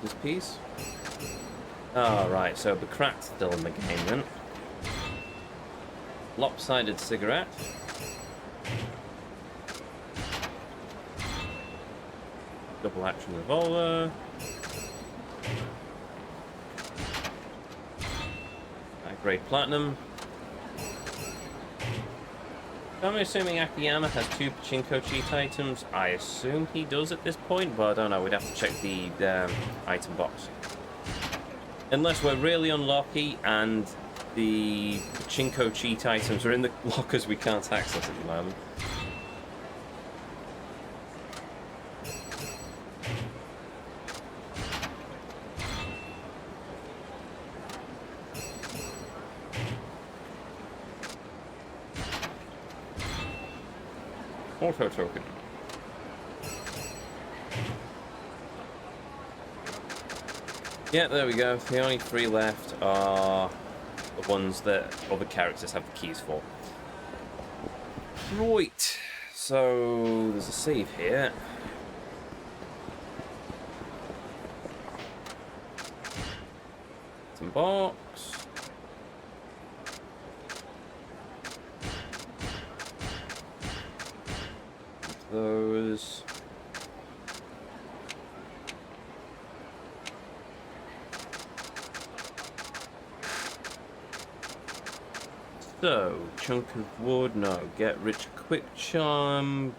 This piece. Oh, right, so the crack's still in the game then. Lopsided cigarette. Double action revolver. Grade platinum. I'm assuming Akiyama has 2 pachinko cheat items. I assume he does at this point, but I don't know. We'd have to check the item box. Unless we're really unlucky and the pachinko cheat items are in the lockers we can't access at the moment. Auto token. Yeah, there we go. The only 3 left are the ones that other characters have the keys for. Right. So there's a save here. Some box. Those. So, chunk of wood, no. Get rich quick charm,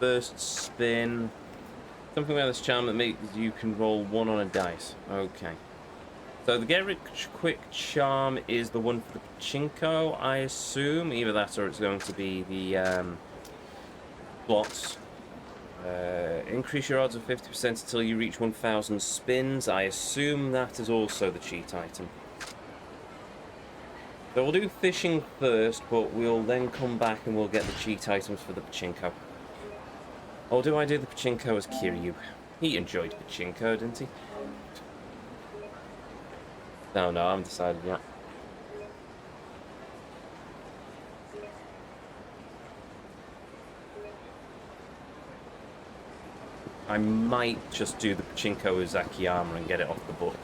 burst spin. Something about this charm that makes you can roll 1 on a dice. Okay. So the get rich quick charm is the one for the pachinko, I assume. Either that or it's going to be the slots. Increase your odds of 50% until you reach 1,000 spins. I assume that is also the cheat item. So we'll do fishing first, but we'll then come back and we'll get the cheat items for the pachinko. Or do I do the pachinko as Kiryu? He enjoyed pachinko, didn't he? No, I haven't decided yet. I might just do the pachinko as Akiyama and get it off the book.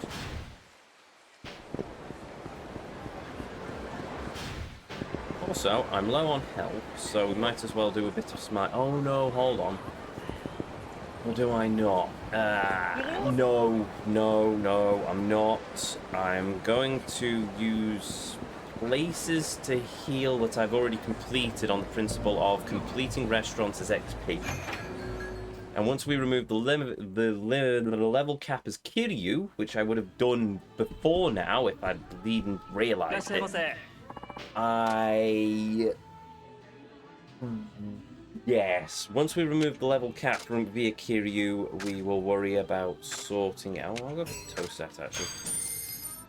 Also, I'm low on health, so we might as well do a bit of smite. Oh no, hold on. Or do I not? No, I'm not. I'm going to use places to heal that I've already completed on the principle of completing restaurants as XP. And once we remove the level cap as Kiryu, which I would have done before now if I'd even realised it, yes, once we remove the level cap from via Kiryu, we will worry about sorting out. I'll go for Toset actually.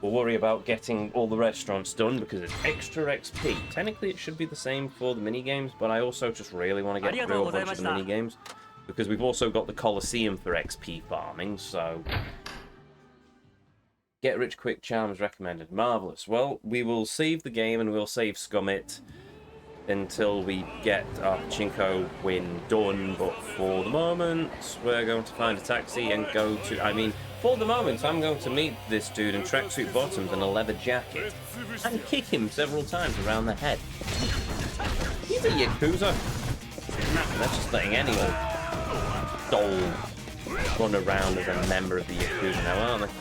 We'll worry about getting all the restaurants done because it's extra XP. Technically, it should be the same for the mini games, but I also just really want to get through a bunch of the mini games because we've also got the Colosseum for XP farming. So, get rich quick charms recommended. Marvelous. Well, we will save the game and we'll save Scum it until we get our pachinko win done, but for the moment we're going to find a taxi and go to, for the moment I'm going to meet this dude in tracksuit bottoms and a leather jacket and kick him several times around the head. He's a Yakuza. They're just letting anyone doll run around as a member of the Yakuza now, aren't they?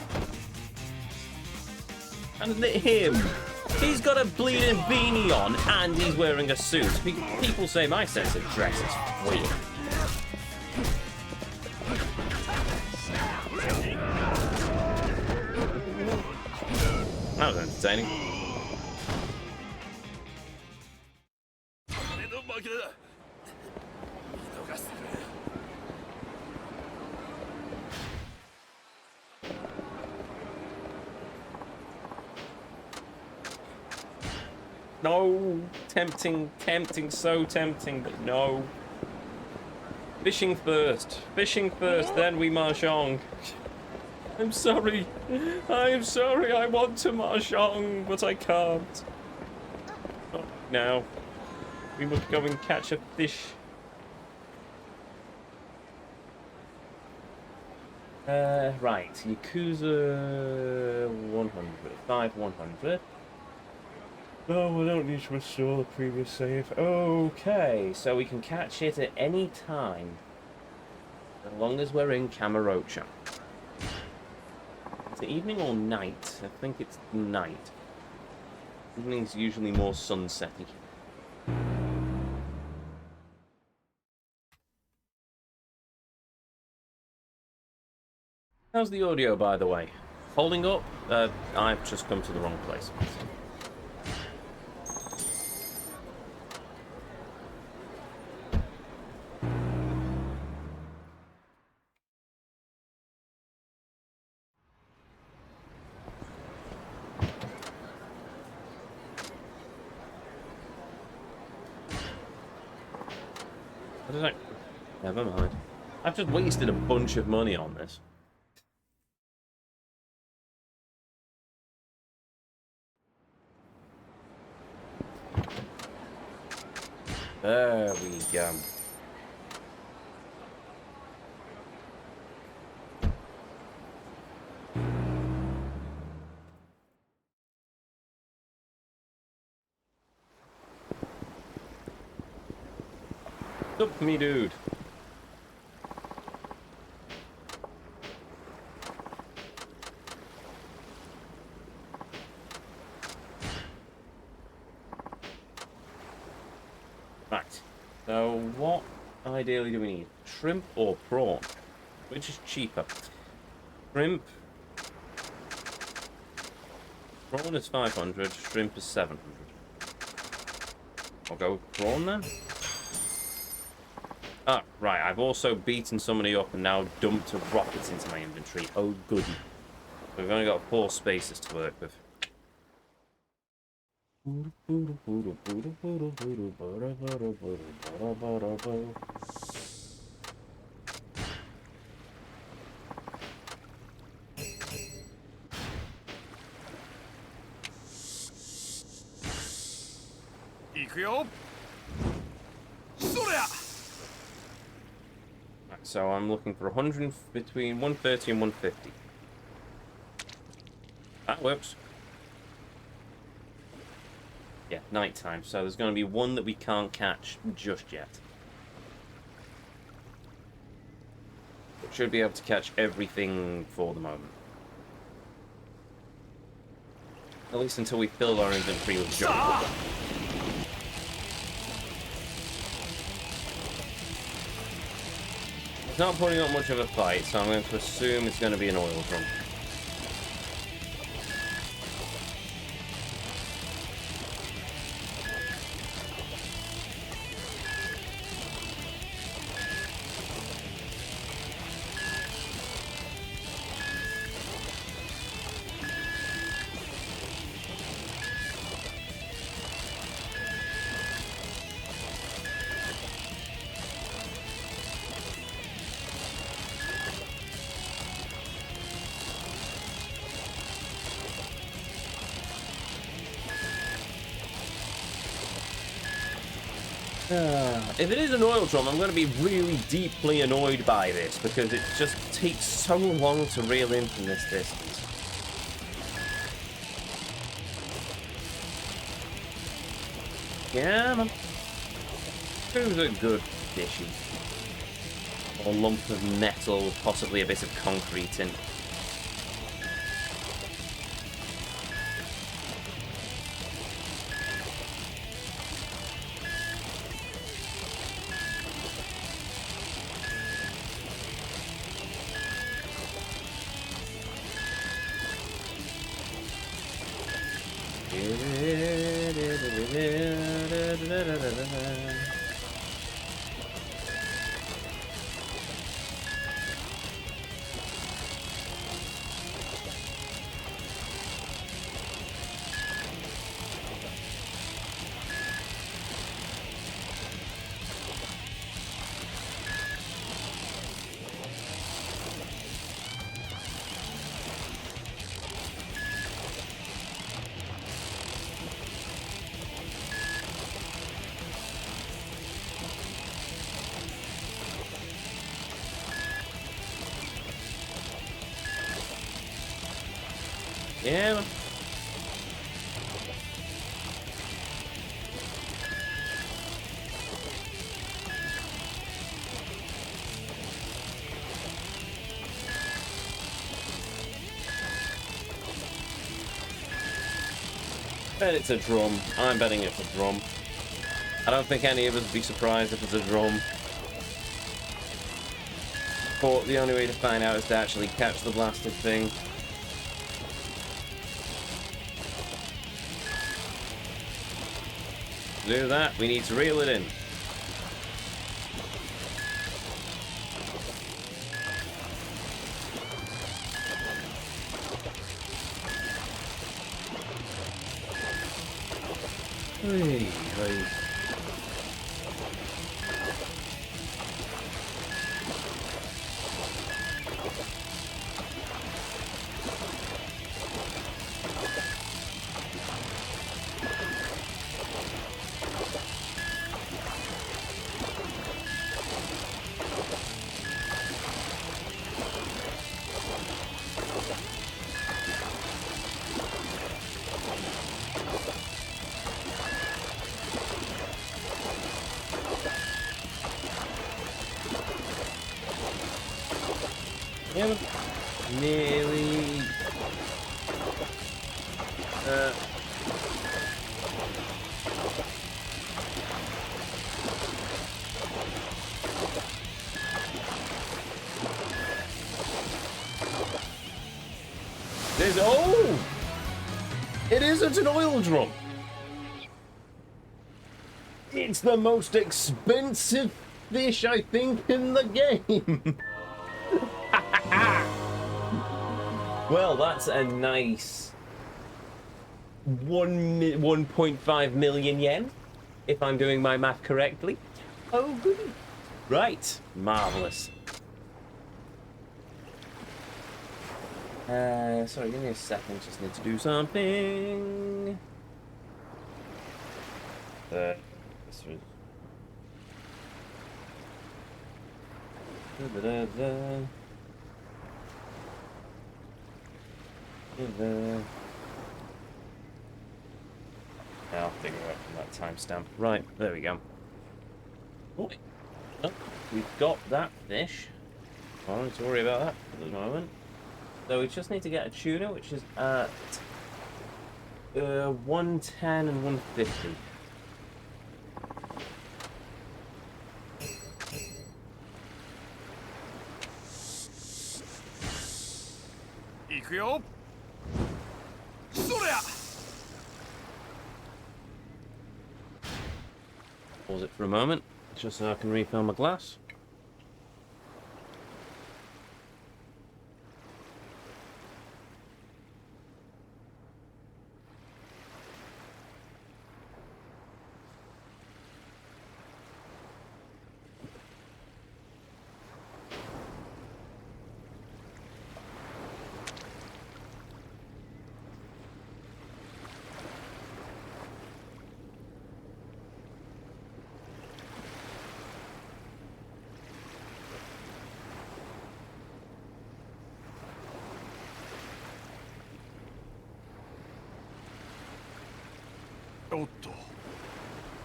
And him! He's got a bleeding beanie on and he's wearing a suit. People say my sense of dress is weird. That was entertaining. No, tempting, so tempting, but no. Fishing first, then we mahjong. I'm sorry. I'm sorry. I want to mahjong, but I can't. Oh, now. We must go and catch a fish. Right. Yakuza 100. 100. Oh, I don't need to restore the previous save. Okay, so we can catch it at any time. As long as we're in Kamurocho. Is it evening or night? I think it's night. Evening's usually more sunsetty. How's the audio, by the way? Holding up? I've just come to the wrong place. What is that? Never mind. I've just wasted a bunch of money on this. There we go. What's up, me dude? Right. So what ideally do we need? Shrimp or prawn? Which is cheaper? Shrimp. Prawn is 500, shrimp is 700. I'll go with prawn then. Ah, right, I've also beaten somebody up and now dumped a rocket into my inventory. Oh, goody. We've only got 4 spaces to work with. So I'm looking for between 130 and 150. That works. Yeah, nighttime. So there's going to be one that we can't catch just yet. But should be able to catch everything for the moment. At least until we fill our inventory with junk. It's not putting up much of a fight, so I'm going to assume it's going to be an oil drum. If it is an oil drum, I'm going to be really deeply annoyed by this because it just takes so long to reel in from this distance. Yeah, man. Who's a good dishy? Or a lump of metal, possibly a bit of concrete in. Yeah, man. Bet it's a drum. I'm betting it's a drum. I don't think any of us would be surprised if it's a drum. But the only way to find out is to actually catch the blasted thing. To do that, we need to reel it in. Hey, hey. Yeah, nearly. There's it isn't an oil drum. It's the most expensive fish, I think, in the game. Well, that's a nice 1.5 million yen, if I'm doing my math correctly. Oh, goody. Right, marvelous. Sorry, give me a second. Just need to do something. This was. I'll figure it out from that timestamp. Right, there we go. Oh, we've got that fish. I don't need to worry about that at the moment. So we just need to get a tuna, which is at 110 and 150. Pause it for a moment, just so I can refill my glass.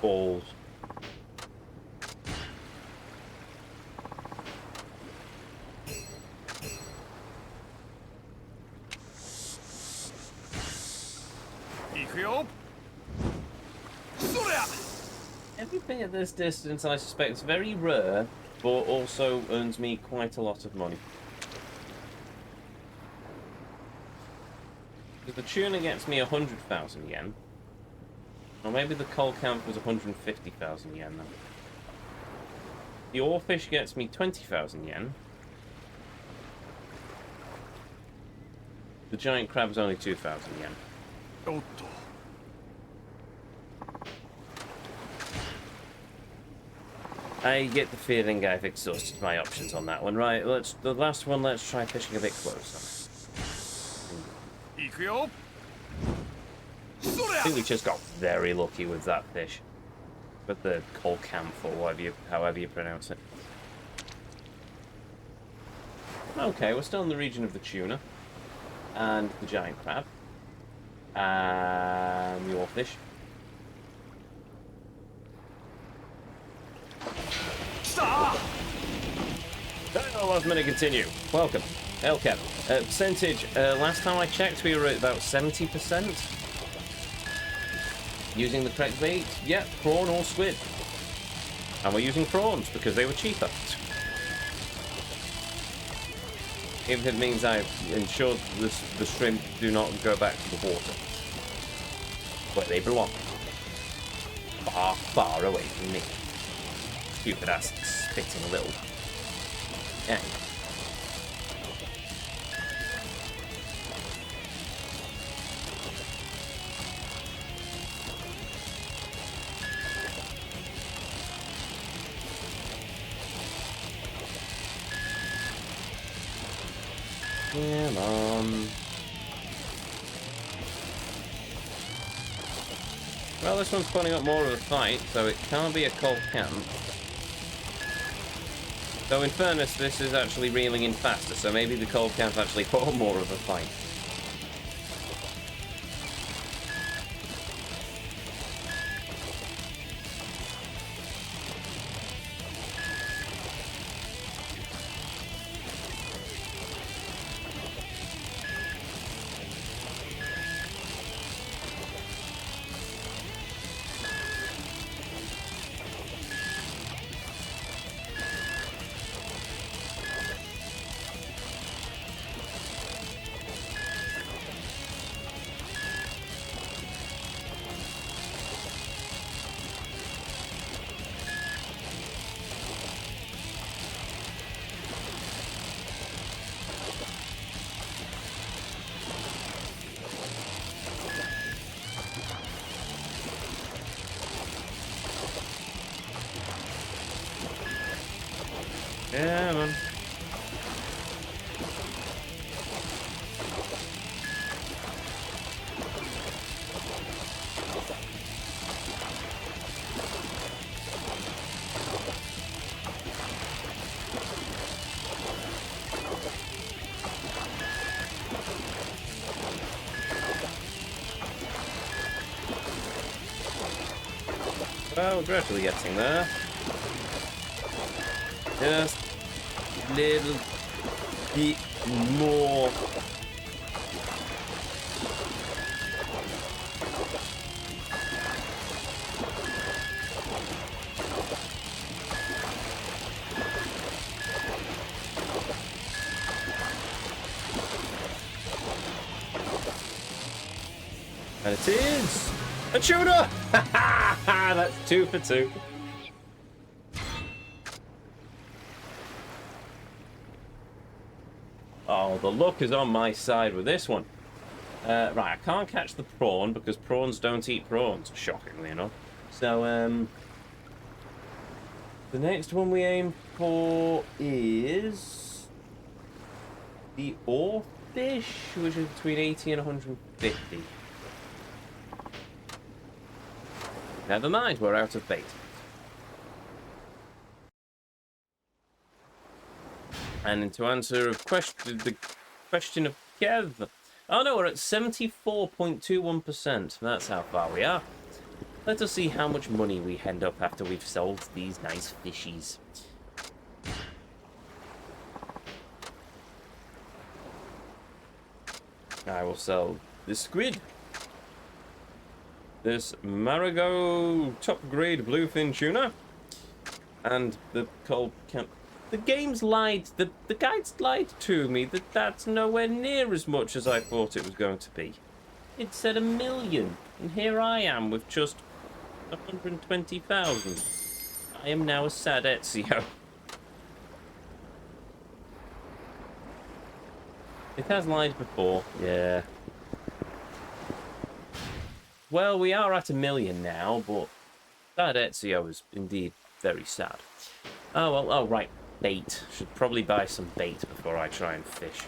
Balls. Everything at this distance, I suspect, is very rare, but also earns me quite a lot of money. Because the tuna gets me 100,000 yen. Or maybe the coal camp was 150,000 yen then. The oarfish gets me 20,000 yen. The giant crab is only 2,000 yen. I get the feeling I've exhausted my options on that one. Right, the last one, let's try fishing a bit closer. I think we just got very lucky with that fish. With the coal camp, or however you pronounce it. Okay, we're still in the region of the tuna. And the giant crab. Your fish. Stop! Oh, last minute continue. Welcome. Hellcat. Percentage, last time I checked, we were at about 70%. Using the correct bait. Yeah, prawn or squid. And we're using prawns because they were cheaper. Even if it means I've ensured the shrimp do not go back to the water. Where they belong. Far, far away from me. Stupid ass spitting a little. Yeah. Come on. Well, this one's putting up more of a fight, so it can't be a cold camp. Though in fairness, this is actually reeling in faster, so maybe the cold camp actually put up more of a fight. Yeah, man. Well, we're gradually getting there. Just a little bit more. And it is a tuna! That's 2 for 2. Oh, the luck is on my side with this one. Right, I can't catch the prawn because prawns don't eat prawns, shockingly enough. So, the next one we aim for is the oarfish, which is between 80 and 150. Never mind, we're out of bait. And to answer the question of Kev, oh no, we're at 74.21%. That's how far we are. Let us see how much money we end up after we've sold these nice fishies. I will sell this squid, this Marigot top-grade bluefin tuna, and the cold camp. The game's lied, the guide's lied to me that that's nowhere near as much as I thought it was going to be. It said 1 million, and here I am with just 120,000. I am now a sad Ezio. It has lied before, yeah. Well, we are at 1 million now, but sad Ezio is indeed very sad. Oh, well, oh, right. Bait. Should probably buy some bait before I try and fish.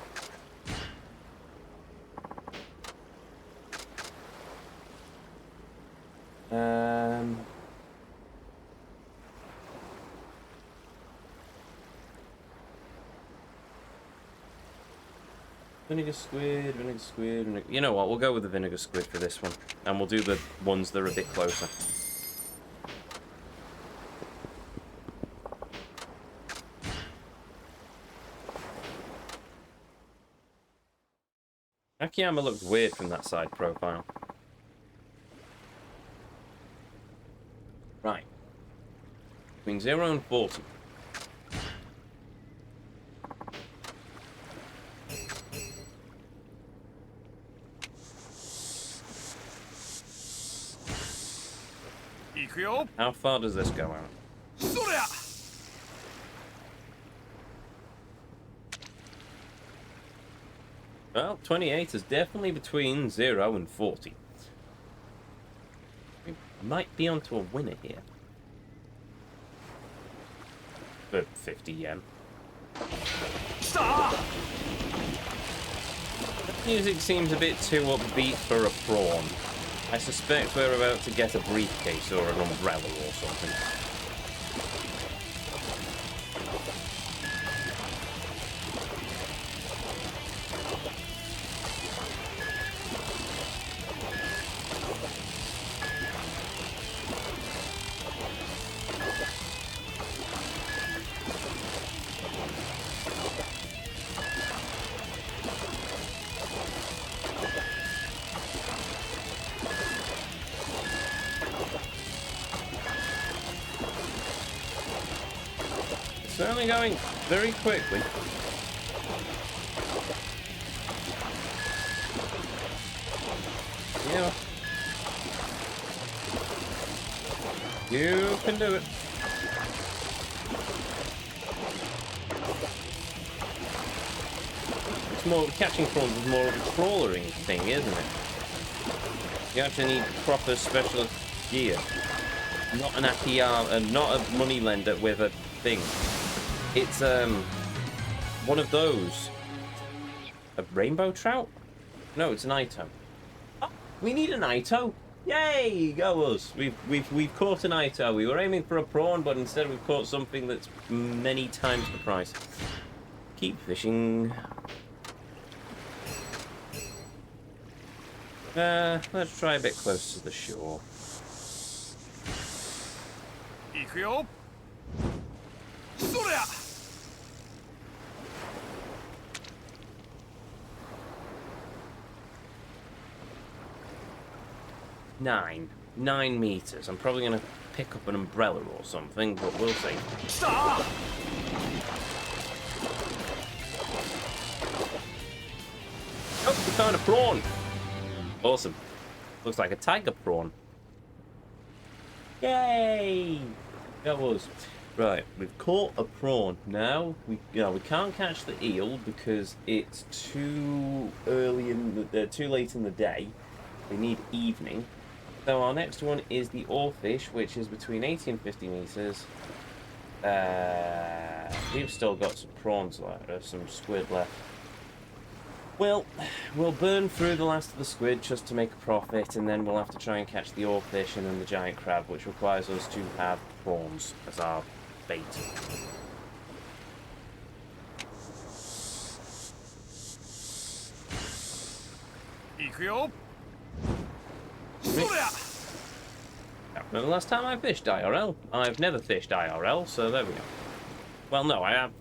Vinegar squid, You know what? We'll go with the vinegar squid for this one. And we'll do the ones that are a bit closer. Akiyama looks weird from that side profile. Right. Between 0 and 40. How far does this go out? Well, 28 is definitely between 0 and 40. We might be onto a winner here. For 50 yen. Stop! The music seems a bit too upbeat for a prawn. I suspect we're about to get a briefcase or an umbrella or something. Certainly going very quickly. Yeah. You can do it. It's more, catching prawns is more of a trawlering thing, isn't it? You actually need proper specialist gear. Not an Akiyama, not a moneylender with a thing. It's one of those. A rainbow trout? No, it's an Ito. Oh, we need an Ito. Yay! Go us. We've caught an Ito. We were aiming for a prawn, but instead we've caught something that's many times the price. Keep fishing. Let's try a bit closer to the shore. 行くよ。そりゃ。9 meters. I'm probably gonna pick up an umbrella or something, but we'll see. Stop! Oh, we found a prawn. Awesome. Looks like a tiger prawn. Yay! That was right. We've caught a prawn. Now we can't catch the eel because it's too early too late in the day. We need evening. So our next one is the oarfish, which is between 80 and 50 meters. We've still got some prawns left, some squid left. Well, we'll burn through the last of the squid just to make a profit, and then we'll have to try and catch the oarfish and then the giant crab, which requires us to have prawns as our bait. Now, the last time I fished IRL, I've never fished IRL, so there we go. Well, no, I have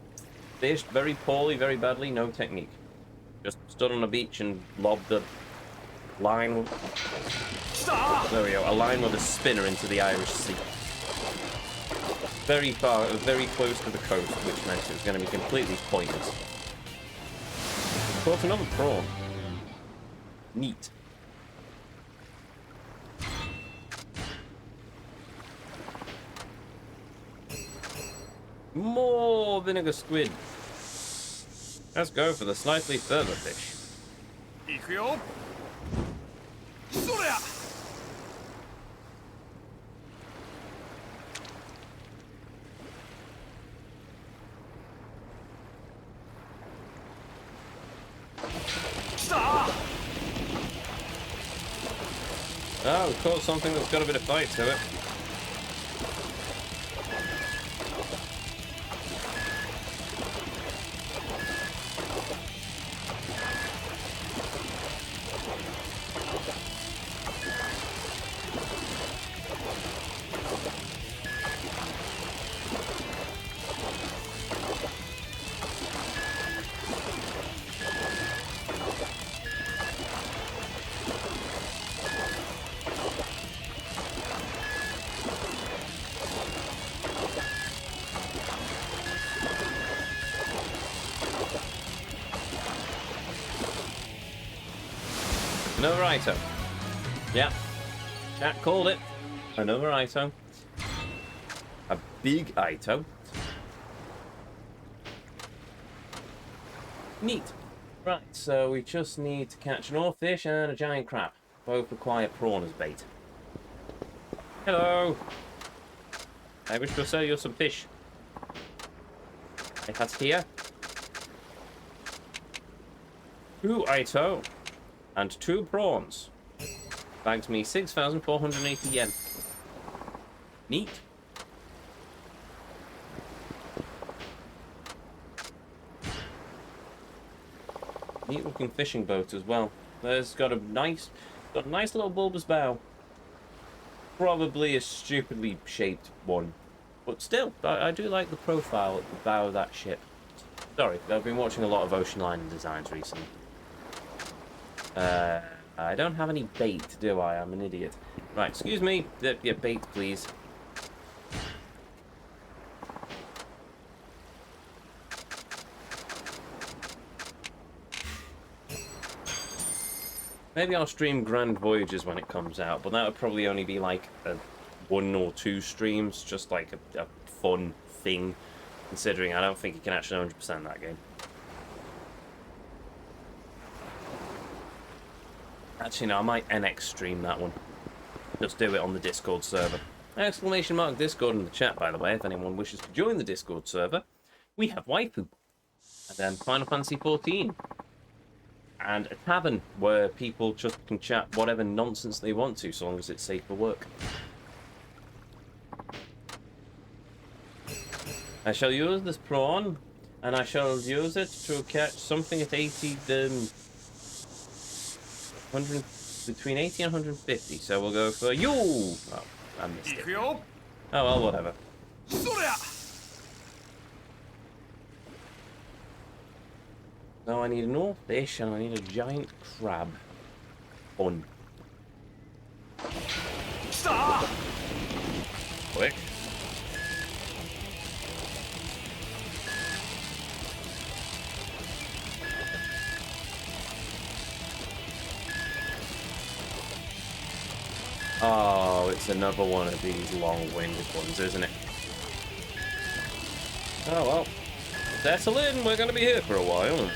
fished very poorly, very badly, no technique. Just stood on a beach and lobbed a line. There we go, a line with a spinner into the Irish Sea. Very far, very close to the coast, which meant it was going to be completely pointless. Caught another prawn. Neat. More vinegar squid. Let's go for the slightly further fish. Oh, we caught something that's got a bit of fight to it. Another Ito. Yeah. Chat called it. Another Ito. A big Ito. Neat. Right, so we just need to catch an oarfish and a giant crab. Both require prawn as bait. Hello. I wish to sell you some fish. I have here 2 Ito and 2 prawns. Bags me 6,480 yen. Neat. Neat looking fishing boat as well. There's got a nice little bulbous bow. Probably a stupidly shaped one. But still, I do like the profile at the bow of that ship. Sorry, I've been watching a lot of ocean liner designs recently. I don't have any bait, do I? I'm an idiot. Right, excuse me. Yeah, bait, please. Maybe I'll stream Grand Voyages when it comes out, but that would probably only be like 1 or 2 streams, just like a fun thing, considering I don't think you can actually 100% that game. Actually, no, I might NX stream that one. Just do it on the Discord server. Exclamation mark Discord in the chat, by the way, if anyone wishes to join the Discord server. We have Waifu. And then Final Fantasy XIV. And a tavern where people just can chat whatever nonsense they want to, so long as it's safe for work. I shall use this prawn, and I shall use it to catch something at 80, 100, between 80 and 150. So we'll go for you. Oh, I missed it. Oh well, whatever. Now I need an oarfish and I need a giant crab. Fun. Stop! Quick. Oh, it's another one of these long-winded ones, isn't it? Oh well. Settle in, we're gonna be here for a while.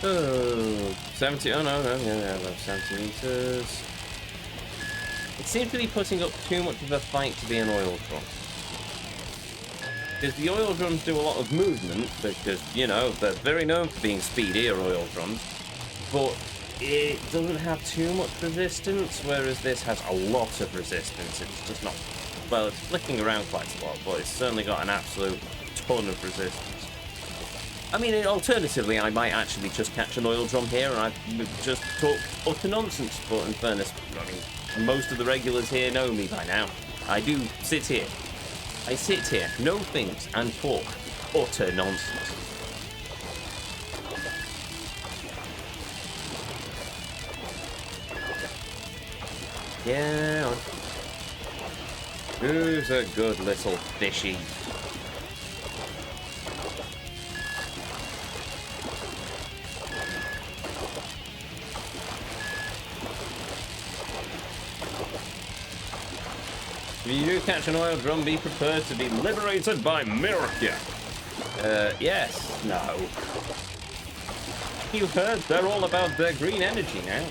Oh, 70, oh no, yeah, about 70 meters. It seems to be putting up too much of a fight to be an oil drum. Because the oil drums do a lot of movement, because, you know, they're very known for being speedier oil drums, but it doesn't have too much resistance, whereas this has a lot of resistance. It's just not, well, it's flicking around quite a lot, but it's certainly got an absolute ton of resistance. I mean, alternatively, I might actually just catch an oil drum here and I'd just talk utter nonsense, but in fairness, I mean, most of the regulars here know me by now. I do sit here. I sit here, know things, and talk utter nonsense. Yeah. Who's a good little fishy? you do catch an oil drum, be prepared to be liberated by Mirka. Yes. No. You heard they're all about their green energy now.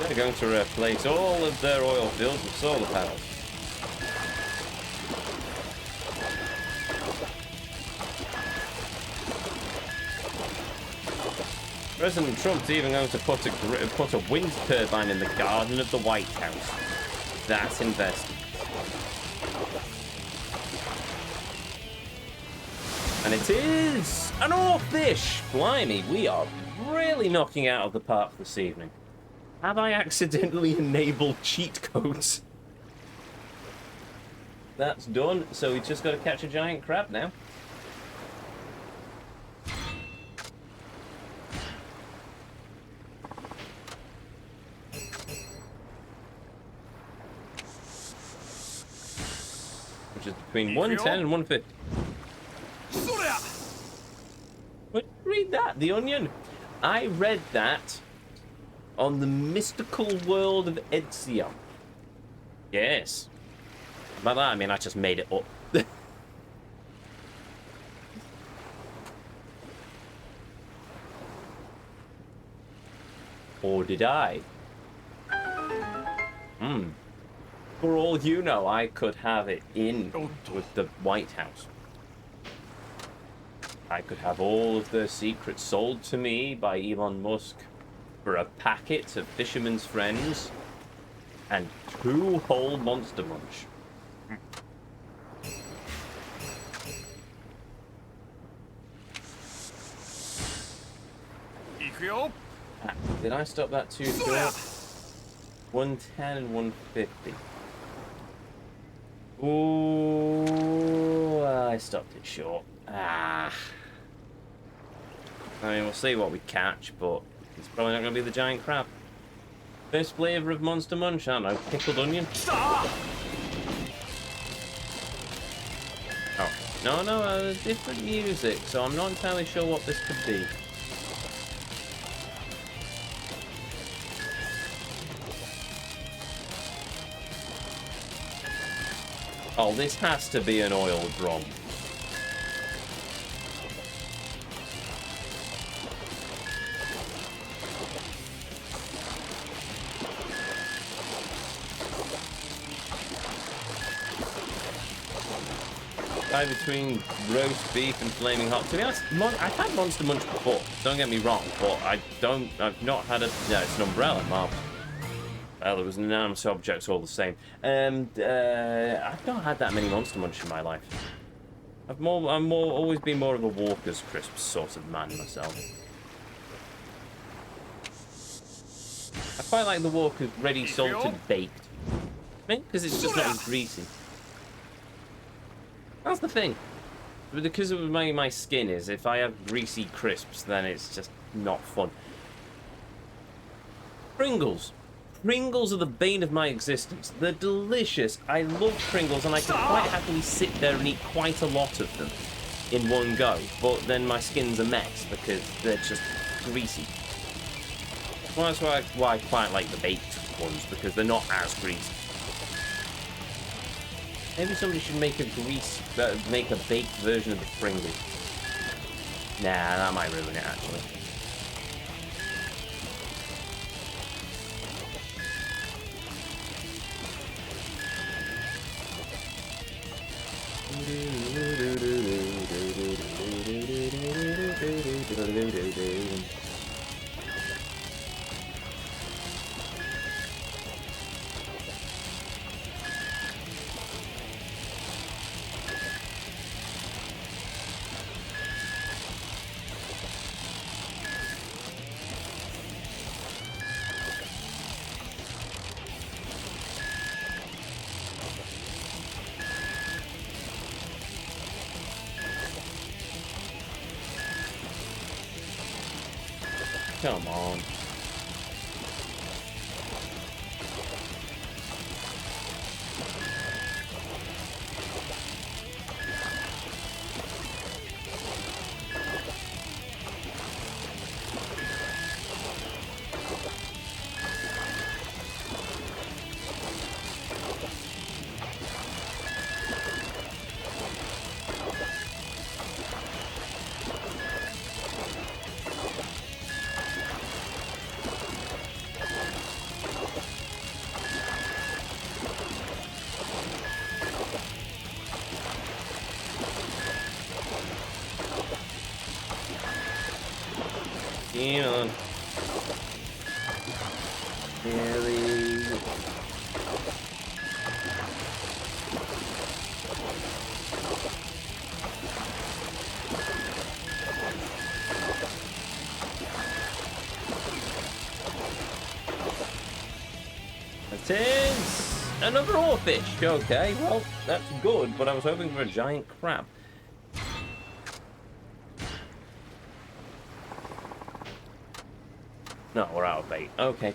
They're going to replace all of their oil fields with solar panels. President Trump's even going to put a wind turbine in the garden of the White House. That's investment. And it is an oarfish! Blimey, we are really knocking out of the park this evening. Have I accidentally enabled cheat codes? That's done, so we just got to catch a giant crab now. Which is between 110 and 150. What? Read that, The Onion. I read that on the mystical world of Ezio. Yes. By that I mean I just made it up. Or did I? For all you know, I could have it in with the White House. I could have all of the secrets sold to me by Elon Musk for a packet of Fisherman's Friends and 2 whole Monster Munch. Did I stop that too short? 110 and 150. Ooh, I stopped it short. Ah. I mean, we'll see what we catch, but it's probably not going to be the giant crab. First flavour of Monster Munch, I don't know, pickled onion? Oh, no, different music, so I'm not entirely sure what this could be. Oh, this has to be an oil drum. Between roast beef and flaming hot. To be honest, I've had Monster Munch before. Don't get me wrong, but I've not had a. No, it's an umbrella, Marvel. Well, it was an inanimate object, all the same. And I've not had that many Monster Munch in my life. Always been more of a Walker's Crisps sort of man myself. I quite like the Walker's ready salted baked. I mean, because it's just not as greasy. That's the thing. Because of my skin is, if I have greasy crisps, then it's just not fun. Pringles. Pringles are the bane of my existence. They're delicious. I love Pringles, and I can quite happily sit there and eat quite a lot of them in one go. But then my skin's a mess because they're just greasy. Well, that's why I quite like the baked ones, because they're not as greasy. Maybe somebody should make a baked version of the Pringles. Nah, that might ruin it, actually. Come on. Come on. Really? It is another oarfish. Okay, well, that's good, but I was hoping for a giant crab. No, we're out of bait. Okay.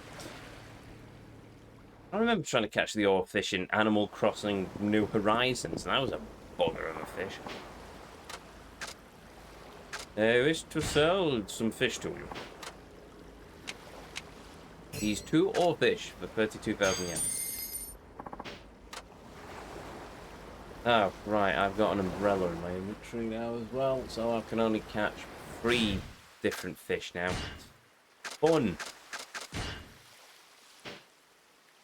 I remember trying to catch the oarfish in Animal Crossing New Horizons, and that was a bugger of a fish. I wish to sell some fish to you. These 2 oarfish for 32,000 yen. Oh, right, I've got an umbrella in my inventory now as well, so I can only catch 3 different fish now. Fun!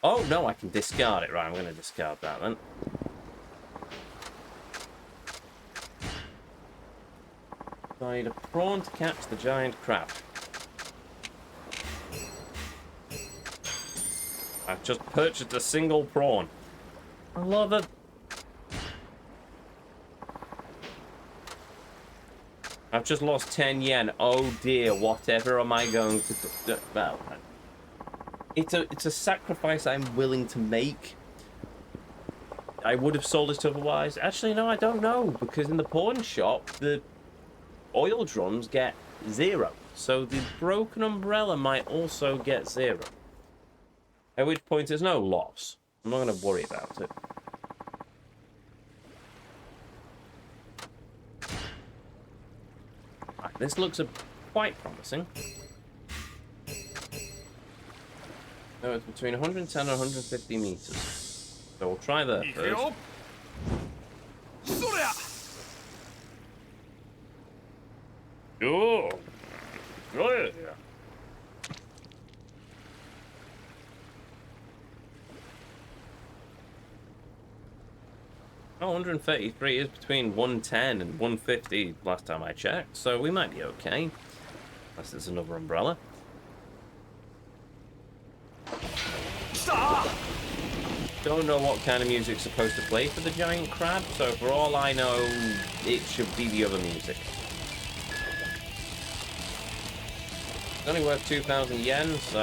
Oh, no, I can discard it. Right, I'm going to discard that then. So I need a prawn to catch the giant crab. I've just purchased a single prawn. I love it. I've just lost 10 yen. Oh dear, whatever am I going to do? Well, it's a sacrifice I'm willing to make. I would have sold it otherwise. Actually, no, I don't know, because in the pawn shop, the oil drums get 0. So the broken umbrella might also get 0. At which point there's no loss. I'm not going to worry about it. Right, this looks quite promising. So it's between 110 and 150 meters. So we'll try that first. Oh, yeah. 133 is between 110 and 150 last time I checked, so we might be okay. Unless there's another umbrella. Don't know what kind of music's supposed to play for the giant crab, so for all I know, it should be the other music. It's only worth 2,000 yen, so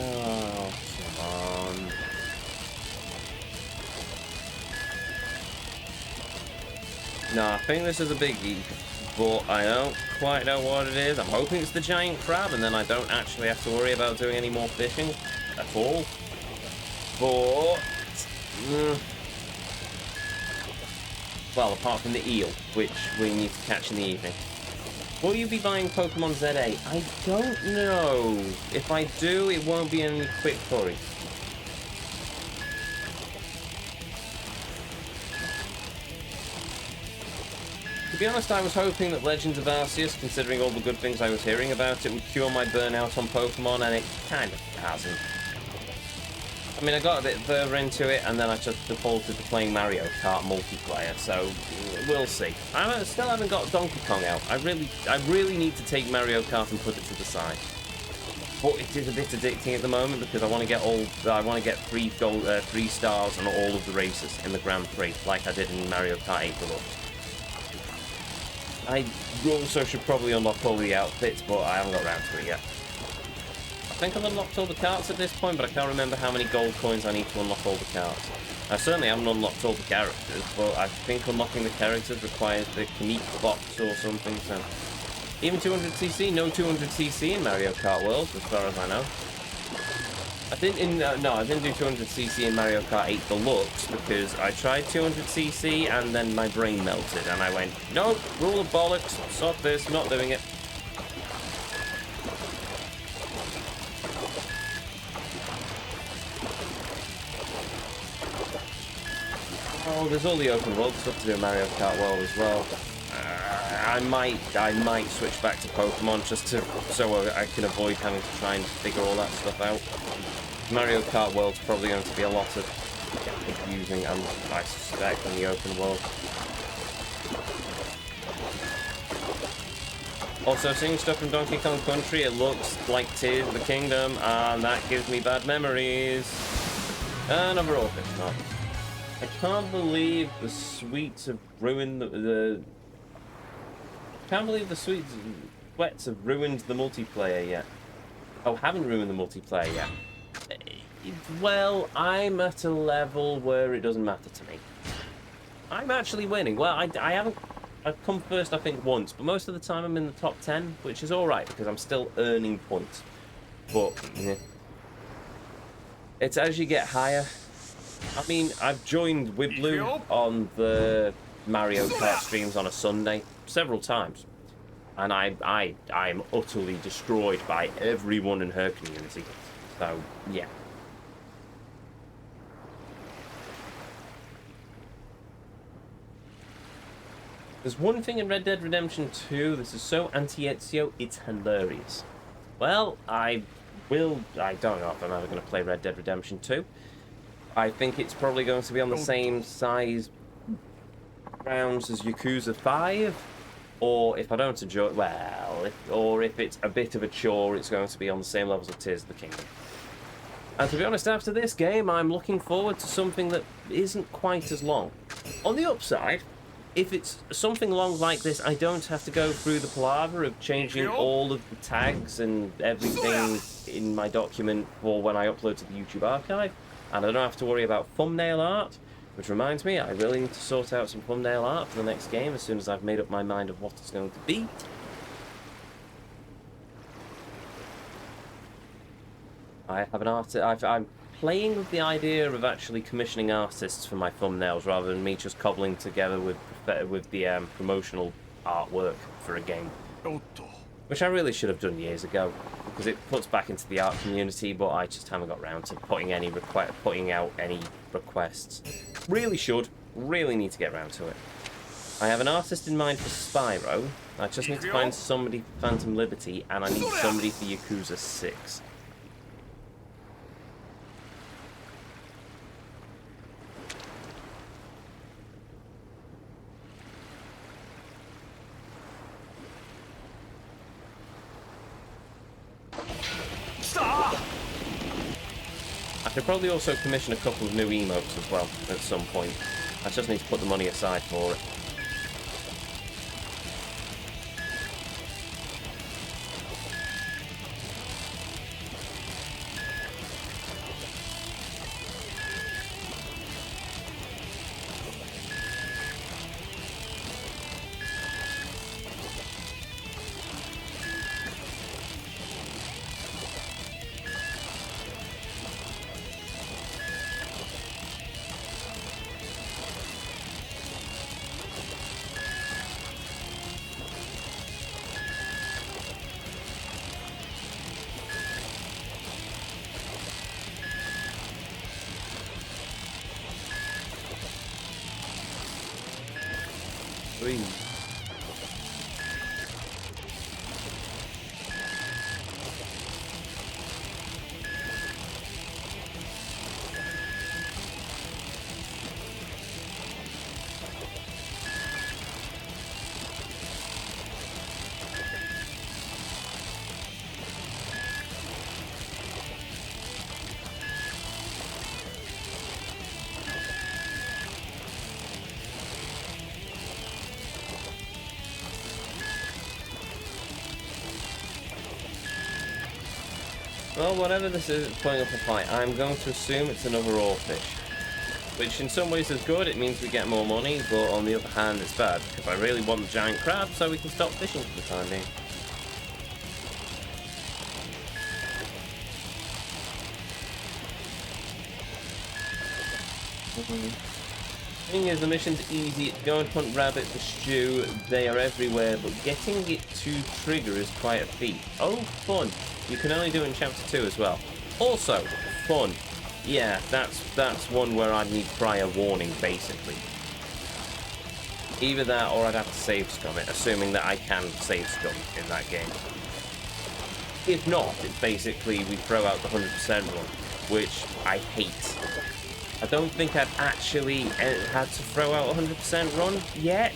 oh, come on. No, I think this is a biggie, but I don't quite know what it is. I'm hoping it's the giant crab, and then I don't actually have to worry about doing any more fishing at all. But well, apart from the eel, which we need to catch in the evening. Will you be buying Pokemon ZA? I don't know. If I do, it won't be any quick hurry. To be honest, I was hoping that Legends of Arceus, considering all the good things I was hearing about it, would cure my burnout on Pokemon, and it kind of hasn't. I mean, I got a bit further into it, and then I just defaulted to playing Mario Kart multiplayer, so we'll see. I still haven't got Donkey Kong out. I really need to take Mario Kart and put it to the side. But it is a bit addicting at the moment because I want to get three stars on all of the races in the Grand Prix, like I did in Mario Kart 8 Deluxe. I also should probably unlock all the outfits, but I haven't got around to it yet. I think I've unlocked all the carts at this point, but I can't remember how many gold coins I need to unlock all the carts. I certainly haven't unlocked all the characters, but I think unlocking the characters requires the Kameek box or something, so... Even 200cc? No 200cc in Mario Kart World, as far as I know. I didn't do 200cc in Mario Kart 8 Deluxe, because I tried 200cc and then my brain melted, and I went, no, rule of bollocks, stop this, not doing it. Oh, there's all the open world stuff to do in Mario Kart World as well. I might switch back to Pokemon just so I can avoid having to try and figure all that stuff out. Mario Kart World's probably going to be a lot of confusing, I suspect, in the open world. Also, seeing stuff from Donkey Kong Country, it looks like Tears of the Kingdom, and that gives me bad memories. Another office, no. I can't believe the sweets have ruined the can't believe the sweats have ruined the multiplayer yet. Oh, haven't ruined the multiplayer yet. Well, I'm at a level where it doesn't matter to me. I'm actually winning. Well, I haven't... I've come first, I think, once, but most of the time I'm in the top 10, which is alright, because I'm still earning points. But, yeah. It's as you get higher. I mean, I've joined Wibblue on the Mario Kart streams on a Sunday several times, and I'm utterly destroyed by everyone in her community. So yeah. There's one thing in Red Dead Redemption 2. This is so anti-Ezio, it's hilarious. Well, I don't know if I'm ever going to play Red Dead Redemption 2. I think it's probably going to be on the same size rounds as Yakuza 5, or if I don't enjoy it, well, if it's a bit of a chore, it's going to be on the same levels of Tears of the Kingdom. And to be honest, after this game, I'm looking forward to something that isn't quite as long. On the upside, if it's something long like this, I don't have to go through the palaver of changing all of the tags and everything in my document for when I upload to the YouTube archive. And I don't have to worry about thumbnail art, which reminds me, I really need to sort out some thumbnail art for the next game as soon as I've made up my mind of what it's going to be. I have an artist. I'm playing with the idea of actually commissioning artists for my thumbnails rather than me just cobbling together with the promotional artwork for a game. Which I really should have done years ago, because it puts back into the art community, but I just haven't got around to putting out any requests. Really should. Really need to get around to it. I have an artist in mind for Spyro. I just need to find somebody for Phantom Liberty, and I need somebody for Yakuza 6. I could probably also commission a couple of new emotes as well at some point. I just need to put the money aside for it. Well, whatever this is, it's putting up a fight. I'm going to assume it's another oarfish. Which in some ways is good, it means we get more money, but on the other hand it's bad, because I really want the giant crab so we can stop fishing for the time being. Thing is, the mission's easy. Go and hunt rabbit for stew. They are everywhere, but getting it to trigger is quite a feat. Oh, fun. You can only do it in chapter 2 as well. Also, fun. Yeah, that's one where I'd need prior warning, basically. Either that, or I'd have to save scum it, assuming that I can save scum in that game. If not, it's basically we throw out the 100% run, which I hate. I don't think I've actually had to throw out 100% run yet.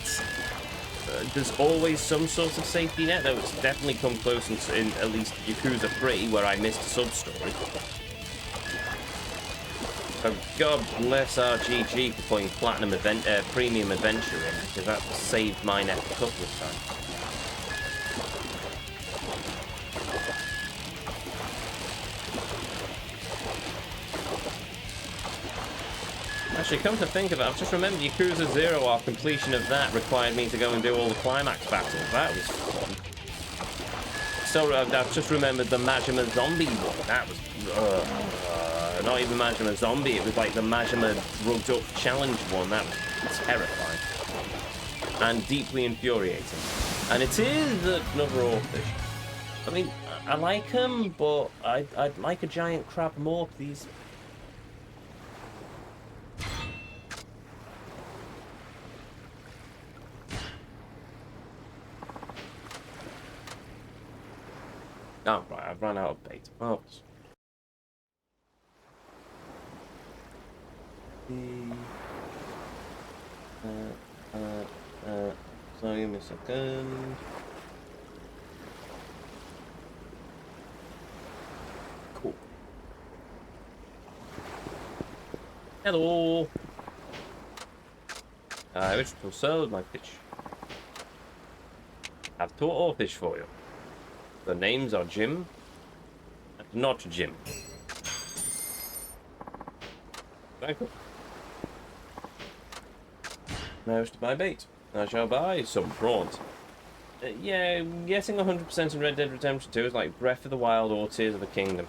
There's always some sort of safety net, though it's definitely come close in at least Yakuza 3, where I missed a sub-story. So God bless RGG for putting Platinum Premium Adventure in, because that saved my neck a couple of times. Actually, come to think of it, I've just remembered Yakuza 0, our completion of that required me to go and do all the climax battles. That was fun. So I've just remembered the Majima Zombie one. That was... not even Majima Zombie, it was like the Majima Drugged Up Challenge one. That was terrifying. And deeply infuriating. And it is another oarfish. I mean, I like them, but I'd like a giant crab more, please. Oh, right, I've run out of bait. Oh. So give me a second. Cool. Hello. I wish to sell my fish. I've two oarfish for you. The names are Jim and not Jim. Thank you. Now to buy bait. I shall buy some prawns. Yeah, getting 100% in Red Dead Redemption 2 is like Breath of the Wild or Tears of the Kingdom.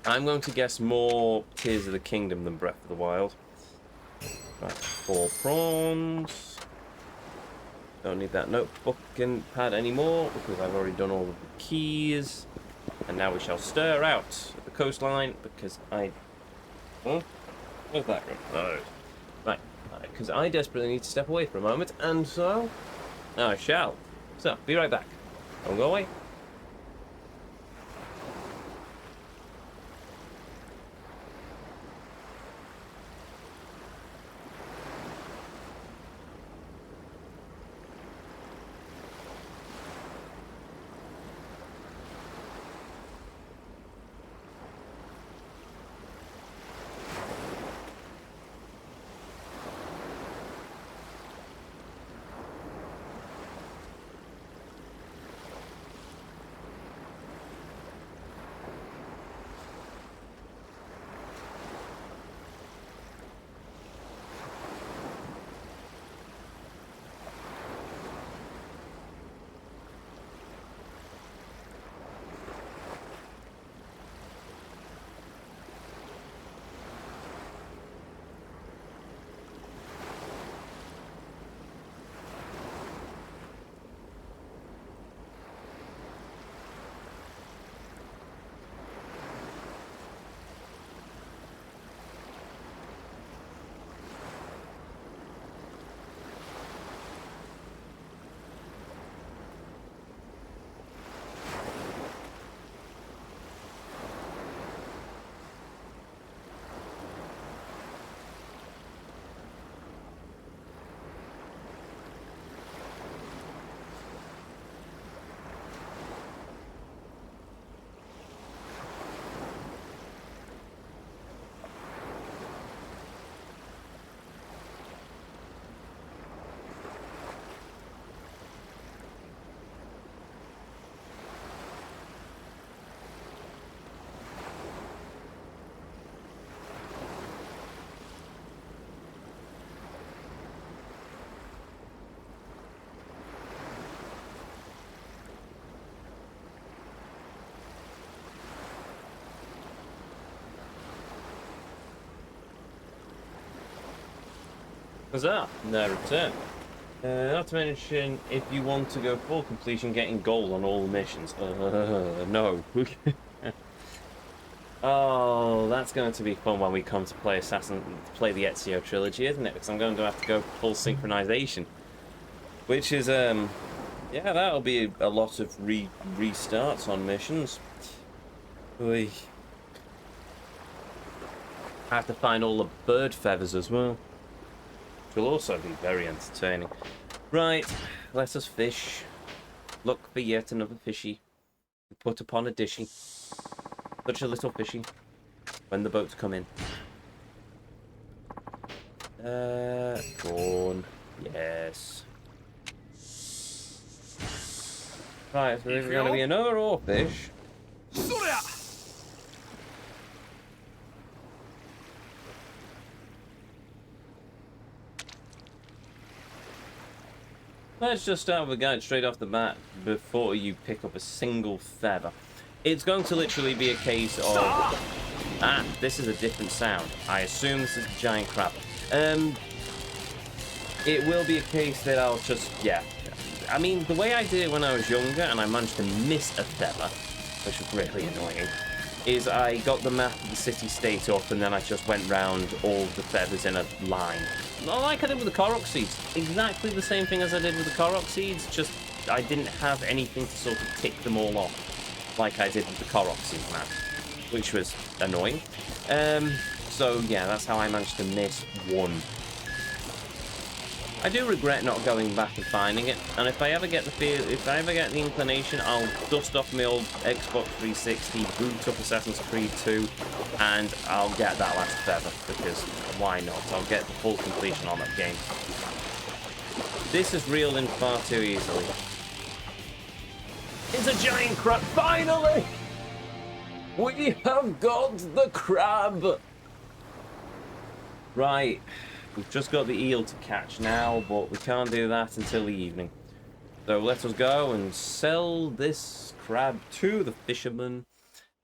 I'm going to guess more Tears of the Kingdom than Breath of the Wild. Right, 4 prawns. Don't need that notebook and pad anymore because I've already done all of the keys. And now we shall stir out at the coastline because I... Oh, where's that room? Oh, right, because I desperately need to step away for a moment, and so I shall. So, be right back. Don't go away. Huzzah! Their return. Not to mention, if you want to go full completion, getting gold on all the missions. No. Oh, that's going to be fun when we come to play the Ezio trilogy, isn't it? Because I'm going to have to go full synchronization, which is yeah, that'll be a lot of restarts on missions. Oy. I have to find all the bird feathers as well, which will also be very entertaining. Right, let us fish. Look for yet another fishy. Put upon a dishy. Such a little fishy. When the boats come in. Prawn. Yes. Right, so there's going to be another oarfish. Let's just start with a guide straight off the bat before you pick up a single feather. It's going to literally be a case of... Ah, this is a different sound. I assume this is a giant crab. It will be a case that I'll just... Yeah. I mean, the way I did it when I was younger, and I managed to miss a feather, which was really annoying, is I got the map of the city-state up, and then I just went round all the feathers in a line. Not like I did with the Korok seeds. Exactly the same thing as I did with the Korok seeds, just I didn't have anything to sort of tick them all off like I did with the Korok seed map, which was annoying. So yeah, that's how I managed to miss one. I do regret not going back and finding it, and if I ever get the inclination, I'll dust off my old Xbox 360, boot up Assassin's Creed 2, and I'll get that last feather, because why not? I'll get the full completion on that game. This is reeled in far too easily. It's a giant crab! Finally! We have got the crab! Right. We've just got the eel to catch now, but we can't do that until the evening. So let us go and sell this crab to the fisherman,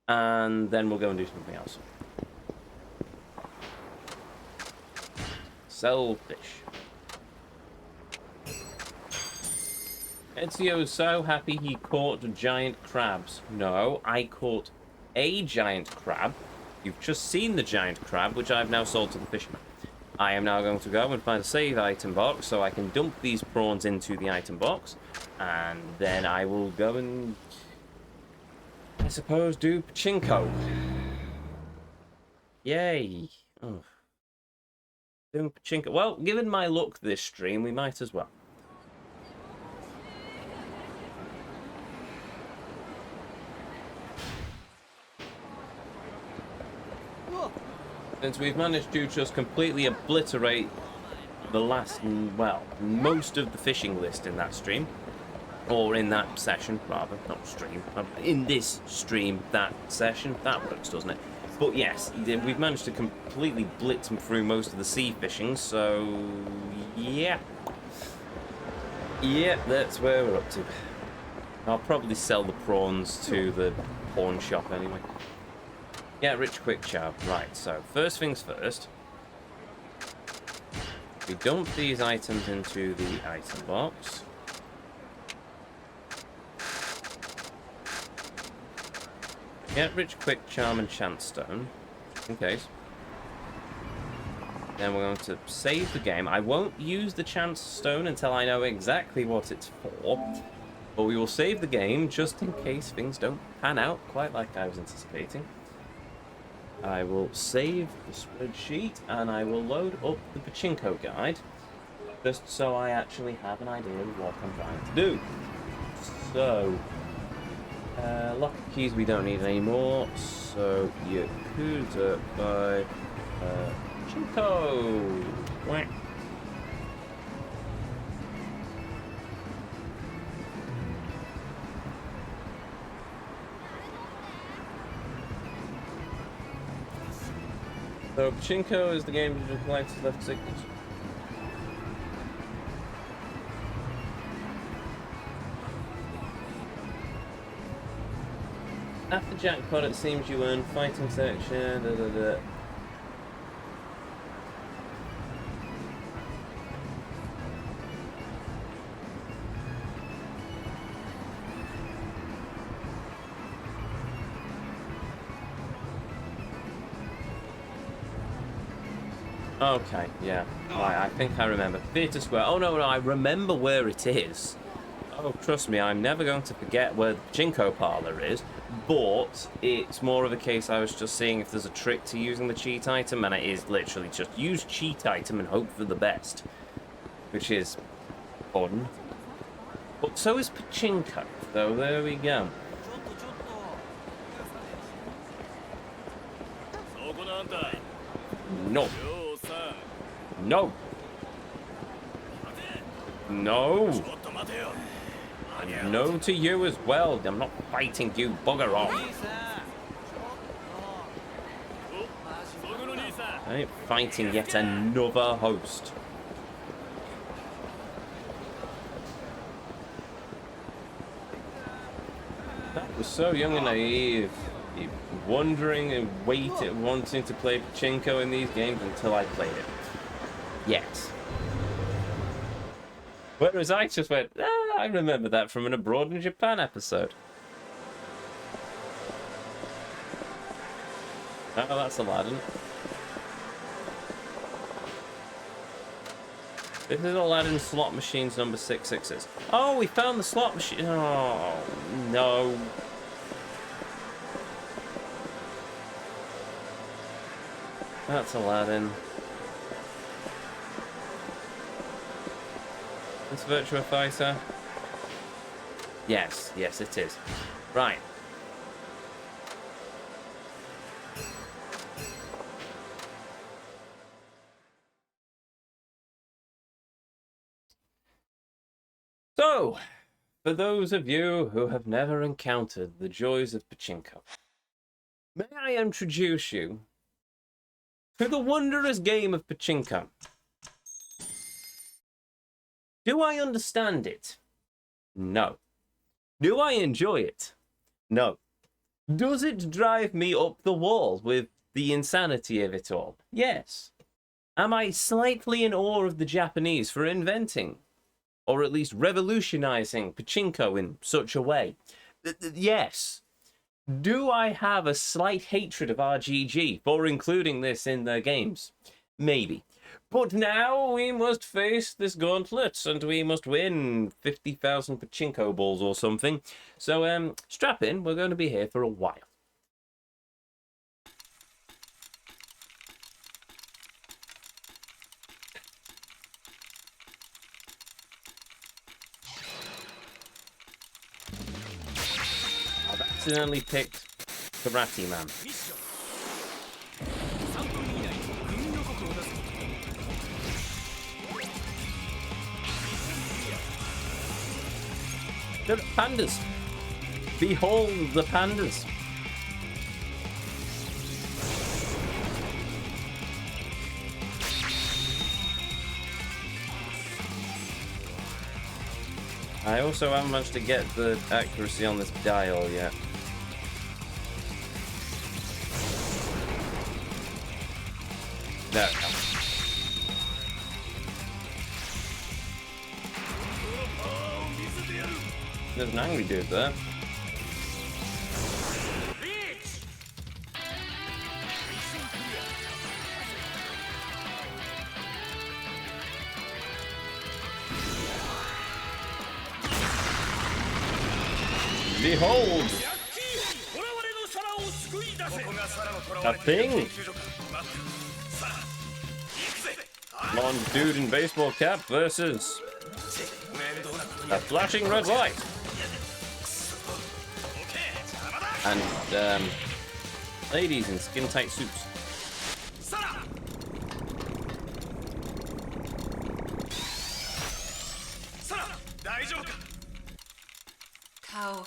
and then we'll go and do something else. Sell fish. Ezio is so happy he caught giant crabs. No, I caught a giant crab. You've just seen the giant crab, which I've now sold to the fisherman. I am now going to go and find a save item box so I can dump these prawns into the item box, and then I will go and, I suppose, do pachinko. Yay. Oh. Doing pachinko. Well, given my luck this stream, we might as well. Since we've managed to just completely obliterate the last, well, most of the fishing list in that stream, or in that session, rather, not stream, in this stream, that session, that works, doesn't it? But yes, we've managed to completely blitz through most of the sea fishing, so yeah. Yeah, that's where we're up to. I'll probably sell the prawns to the pawn shop anyway. Get rich quick, chow. Right, so first things first. We dump these items into the item box. Get rich quick, charm, and chance stone, in case. Then we're going to save the game. I won't use the chance stone until I know exactly what it's for. But we will save the game just in case things don't pan out quite like I was anticipating. I will save the spreadsheet and I will load up the pachinko guide just so I actually have an idea of what I'm trying to do. So, lock keys we don't need anymore. So, Yakuza by pachinko. Whack. So pachinko is the game that just collects left signals. After jackpot, it seems you earn fighting section. Okay, yeah. Right, I think I remember. Theatre Square. Oh, no, I remember where it is. Oh, trust me, I'm never going to forget where the pachinko parlor is, but it's more of a case I was just seeing if there's a trick to using the cheat item, and it is literally just use cheat item and hope for the best, which is fun. But so is pachinko, so there we go. No. No. No. No to you as well. I'm not fighting you. Bugger off. I ain't fighting yet another host. That was so young and naive. Wondering and wanting to play pachinko in these games until I played it. Yes. Whereas I just went, I remember that from an Abroad in Japan episode. Oh, that's Aladdin. This is Aladdin slot machines number 666. Oh, we found the slot machine. Oh, no. That's Aladdin. It's Virtua Fighter. Yes, yes it is. Right. So, for those of you who have never encountered the joys of pachinko, may I introduce you to the wondrous game of pachinko? Do I understand it? No. Do I enjoy it? No. Does it drive me up the wall with the insanity of it all? Yes. Am I slightly in awe of the Japanese for inventing, or at least revolutionizing, pachinko in such a way? Yes. Do I have a slight hatred of RGG for including this in their games? Maybe. But now we must face this gauntlet, and we must win 50,000 pachinko balls or something. So, strap in, we're going to be here for a while. I've accidentally picked Karate Man. Look, pandas. Behold the pandas. I also haven't managed to get the accuracy on this dial yet. There we go. There's an angry dude there. Behold! A thing! Blonde dude in baseball cap versus a flashing red light. And ladies in skin-tight suits. Chaos.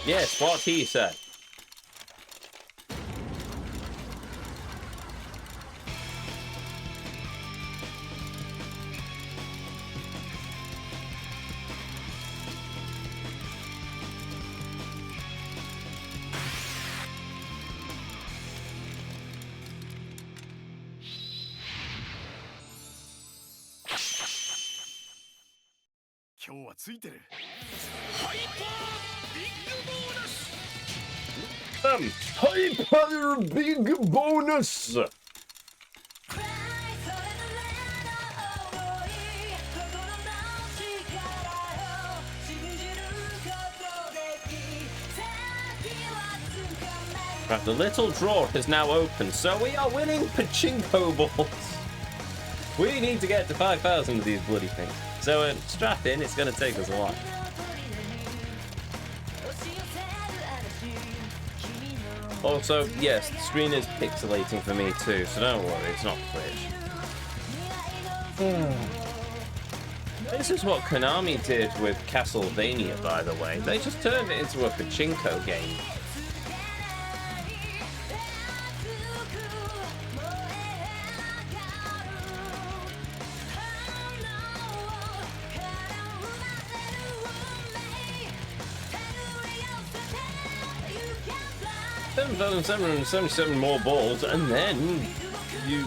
Yes, what he said. 今日はついてるハイパービッグボーナス Hyper big bonus! Right, the little drawer has now opened, so we are winning pachinko balls. We need to get to 5,000 of these bloody things. So strap in, it's going to take us a while. Also, yes, the screen is pixelating for me too, so don't worry, it's not Twitch. This is what Konami did with Castlevania, by the way. They just turned it into a pachinko game. $7,777 more balls, and then you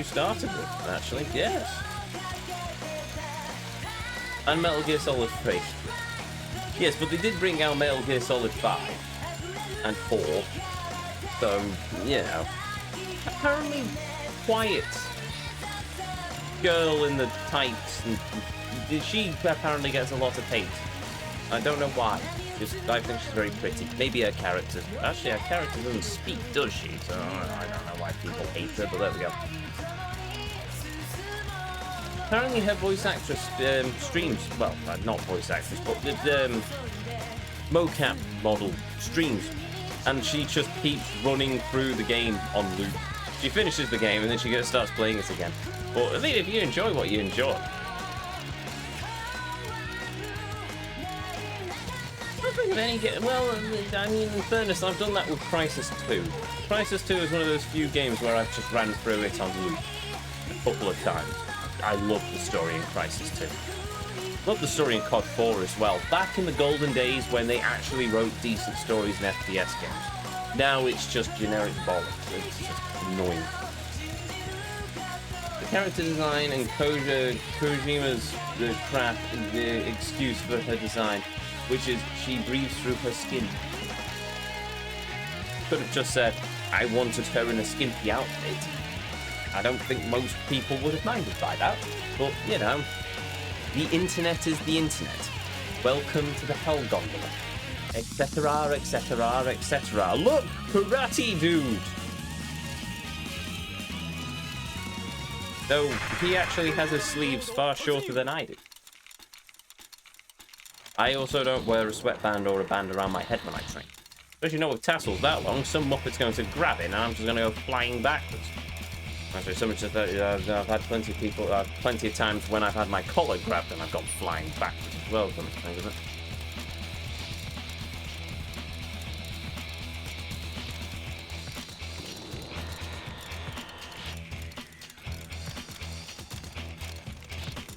started with it, actually, yes. And Metal Gear Solid 3. Yes, but they did bring out Metal Gear Solid 5 and 4. So, you know. Apparently, Quiet girl in the tights, and she apparently gets a lot of hate. I don't know why. Just, I think she's very pretty. Maybe her character. Actually, her character doesn't speak, does she? So I don't know why people hate her, but there we go. Apparently, her voice actress streams. Well, not voice actress, but the mocap model streams, and she just keeps running through the game on loop. She finishes the game and then she starts playing it again. But I mean, if you enjoy what you enjoy. Well, I mean, in fairness, I've done that with Crisis 2. Crisis 2 is one of those few games where I've just ran through it on loop a couple of times. I love the story in Crisis 2. Love the story in COD 4 as well. Back in the golden days when they actually wrote decent stories in FPS games. Now it's just generic bollocks. It's just annoying. The character design and Kojima's crap is the excuse for her design, which is she breathes through her skin. Could have just said, I wanted her in a skimpy outfit. I don't think most people would have minded by that, but, you know, the internet is the internet. Welcome to the Hell Gondola. Etc., etc., etc. Look! Karate Dude! Though, he actually has his sleeves far shorter than I do. I also don't wear a sweatband or a band around my head when I train. Especially not with tassels that long, some muppet's going to grab it and I'm just going to go flying backwards. Actually, someone just I've had plenty of people, plenty of times when I've had my collar grabbed and I've gone flying backwards as well, come to think of it.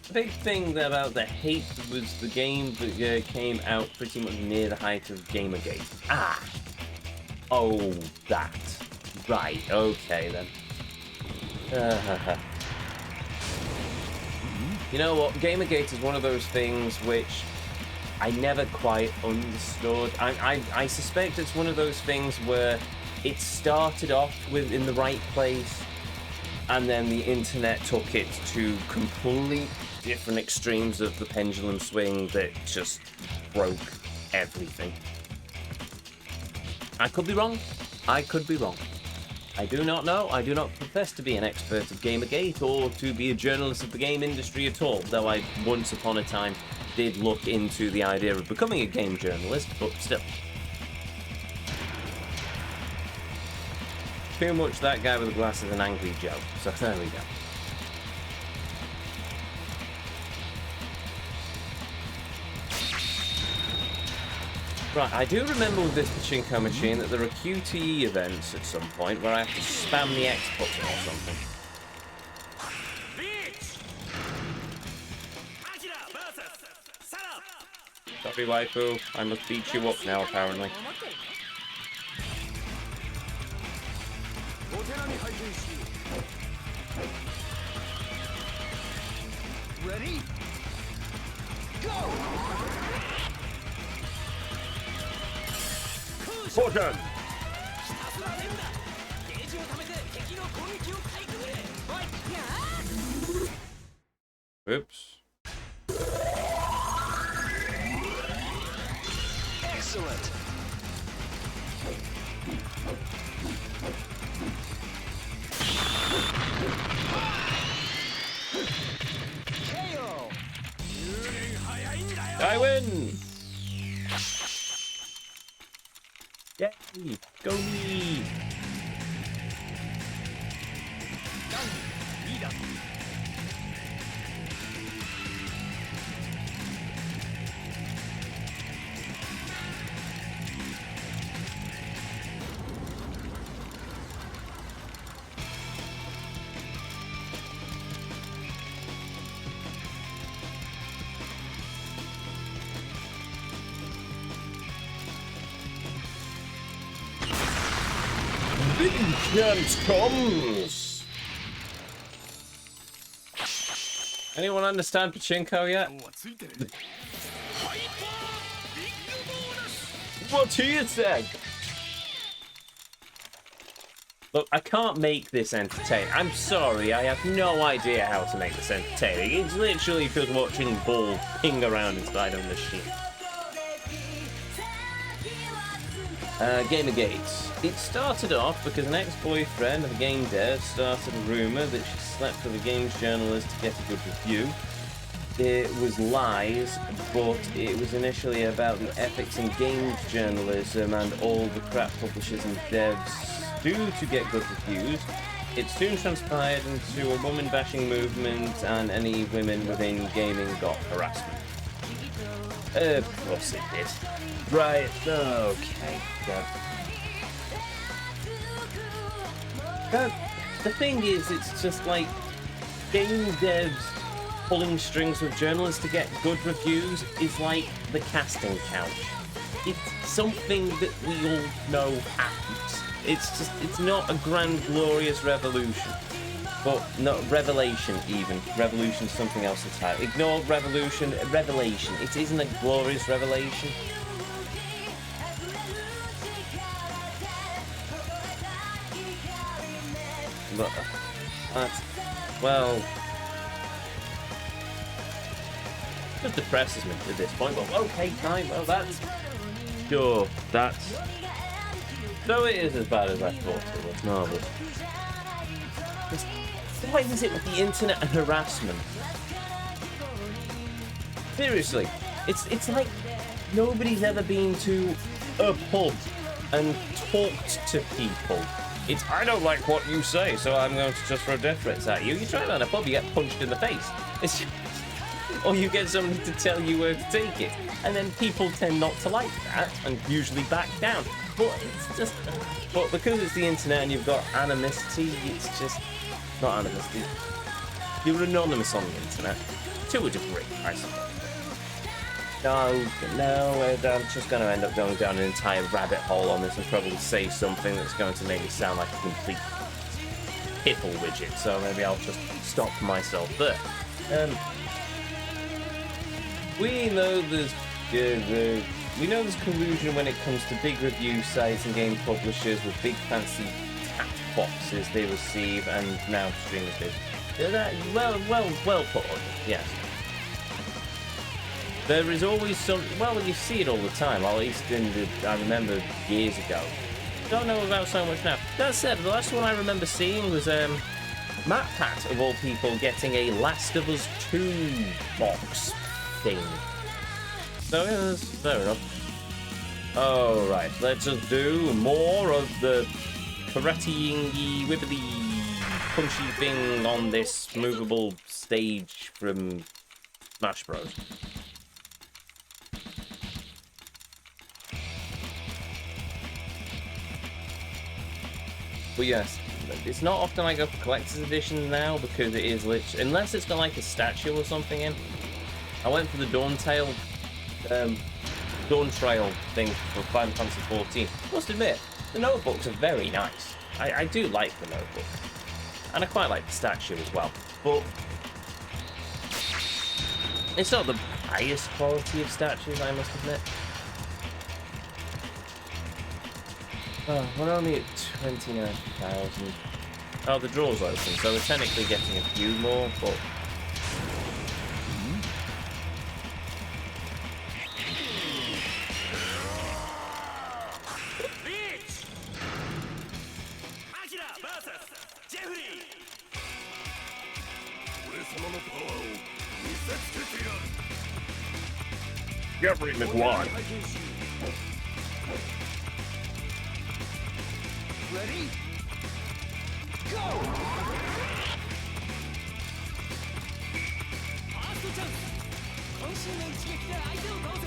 The big thing about the hate was the game that came out pretty much near the height of Gamergate. Ah! Oh, that. Right, okay then. You know what? Gamergate is one of those things which I never quite understood. I suspect it's one of those things where it started off in the right place, and then the internet took it to complete different extremes of the pendulum swing that just broke everything. I could be wrong. I could be wrong. I do not know. I do not profess to be an expert of Gamergate or to be a journalist of the game industry at all, though I once upon a time did look into the idea of becoming a game journalist, but still. Too much that guy with the glasses and Angry Joe, so there we go. Right, I do remember with this pachinko machine that there are QTE events at some point where I have to spam the X button or something. Sorry, waifu, I must beat you up now, apparently. Ready? Fortune! Oops. Excellent. KO. I win! Yay! Go me! Vengeance comes! Anyone understand Pachinko yet? What do you think? Look, I can't make this entertaining. I'm sorry, I have no idea how to make this entertaining. It's literally just watching balls ping around inside of a machine. Gamergate. It started off because an ex-boyfriend of a game dev started a rumour that she slept with a games journalist to get a good review. It was lies, but it was initially about the ethics in games journalism and all the crap publishers and devs do to get good reviews. It soon transpired into a woman-bashing movement, and any women within gaming got harassment. Of course it did. Right, okay. The thing is, it's just like game devs pulling strings with journalists to get good reviews is like the casting couch. It's something that we all know happens. It's not a grand, glorious revolution. But not revelation even. Revolution's something else entirely. Ignore revolution. Revelation. It isn't a glorious revelation. But that's, well, just depresses me at this point. But okay, fine. Well, that's sure. That's so it is as bad as I thought it was. Marvelous. Why is it with the internet and harassment? Seriously, it's like nobody's ever been to a pub and talked to people. It's, I don't like what you say, so I'm going to just throw death threats at you. You try that in a pub, you get punched in the face. It's, or you get somebody to tell you where to take it. And then people tend not to like that and usually back down. But it's just, but because it's the internet and you've got animosity, it's just not animosity. You're anonymous on the internet to a degree, I suppose. No, I'm just going to end up going down an entire rabbit hole on this and probably say something that's going to make me sound like a complete piffle widget. So maybe I'll just stop myself there. We know there's collusion when it comes to big review sites and game publishers with big fancy tax boxes they receive, and now streamers do. Well put on, yes. There is always some, well, you see it all the time, at least I remember years ago. Don't know about so much now. That said, the last one I remember seeing was MatPat, of all people, getting a Last of Us 2 box thing. So, yeah, that's fair enough. Alright, let's just do more of the karate-ingy, wibbly, punchy thing on this movable stage from Smash Bros. But yes, it's not often I go for collector's editions now, because it is literally, unless it's got like a statue or something in. I went for the Dawn Trail thing for Final Fantasy 14. Must admit, the notebooks are very nice. I do like the notebook. And I quite like the statue as well. But it's not the highest quality of statues, I must admit. Oh, we're only at 29,000. Oh, the draw's open, so we're technically getting a few more, but... Government one. Ready? Go! First chance! 渾身の一撃で相手を倒せ！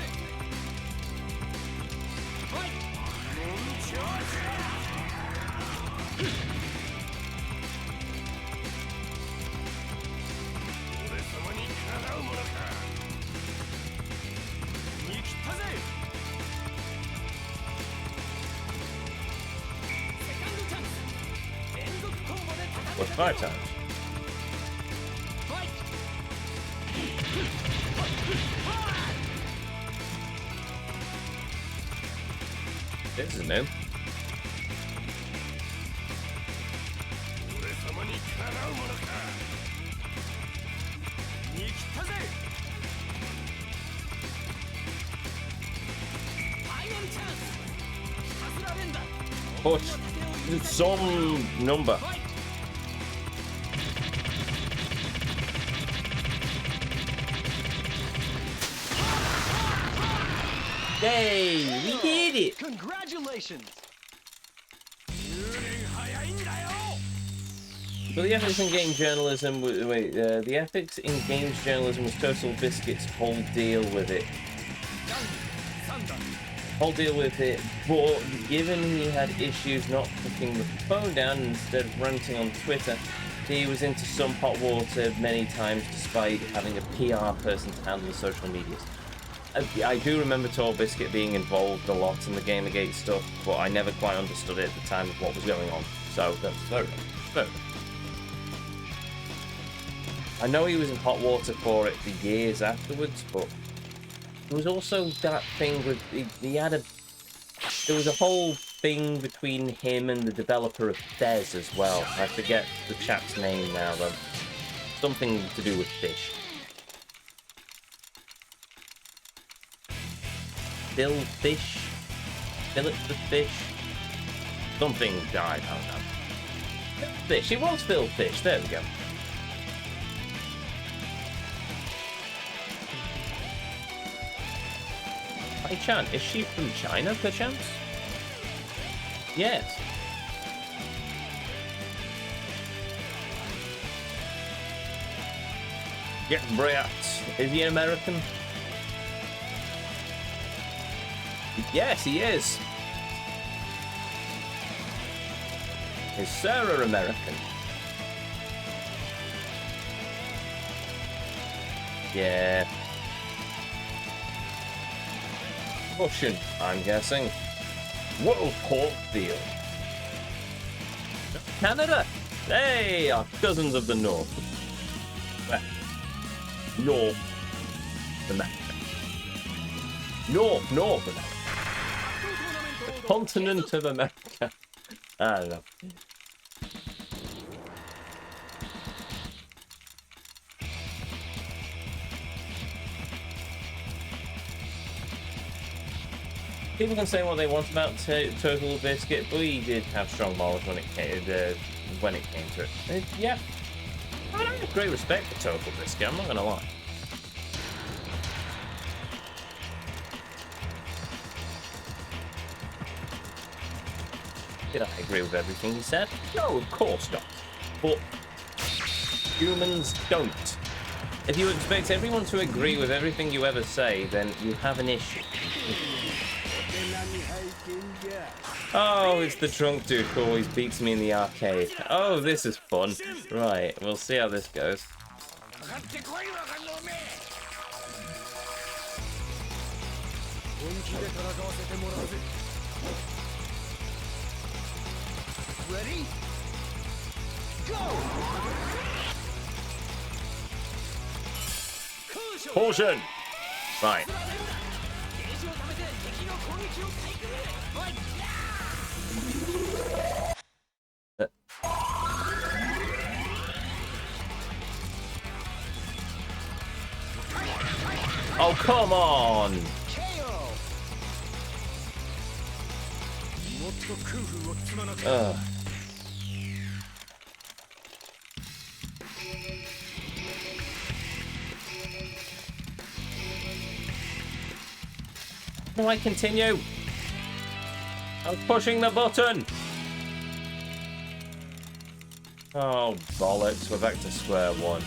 はい！モンチャージ！俺様にかなうものか！見切ったぜ！ What's 5 times? This is new. Push some number. Yay! We did it! Congratulations! But the ethics in game journalism, the ethics in games journalism was Total Biscuit's whole deal with it. But given he had issues not putting the phone down and instead ranting on Twitter, he was into some hot water many times despite having a PR person to handle the social medias. I do remember Tall Biscuit being involved a lot in the Gamergate stuff, but I never quite understood it at the time of what was going on. So that's very good. I know he was in hot water for it for years afterwards, but there was also that thing with there was a whole thing between him and the developer of Dez as well. I forget the chap's name now though. Something to do with fish. Phil Fish? Philip the Fish? Something died, I don't know. Fish, it was Phil Fish, there we go. Chan, is she from China, perchance? Yes. Get Brat. Is he an American? Yes, he is. Is Sarah American? Yeah. Russian, I'm guessing. World Pork Deal. Canada? Hey, our cousins of the North. North America. North America. The continent of America. I don't know. People can say what they want about Total Biscuit, but he did have strong morals when it came to it. Yeah, I have great respect for Total Biscuit. I'm not gonna lie. Did I agree with everything he said? No, of course not. But humans don't. If you expect everyone to agree with everything you ever say, then you have an issue. Oh, it's the drunk dude who always beats me in the arcade. Oh, this is fun. Right, we'll see how this goes. Ready? Go! Caution! Right. Oh, come on! Ugh. Do I continue? I'm pushing the button! Oh, bollocks. We're back to square one.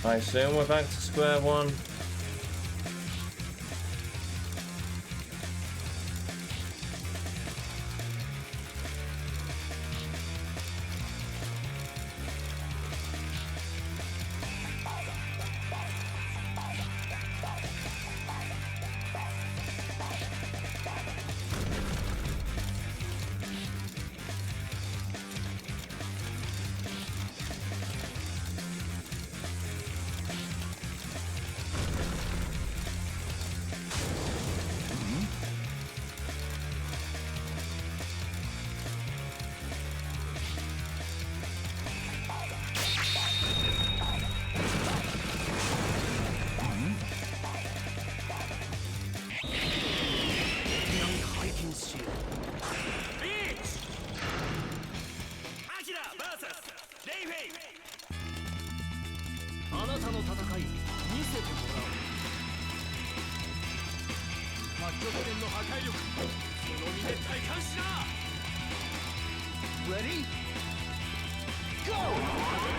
I assume we're back to square one. Ready? Go!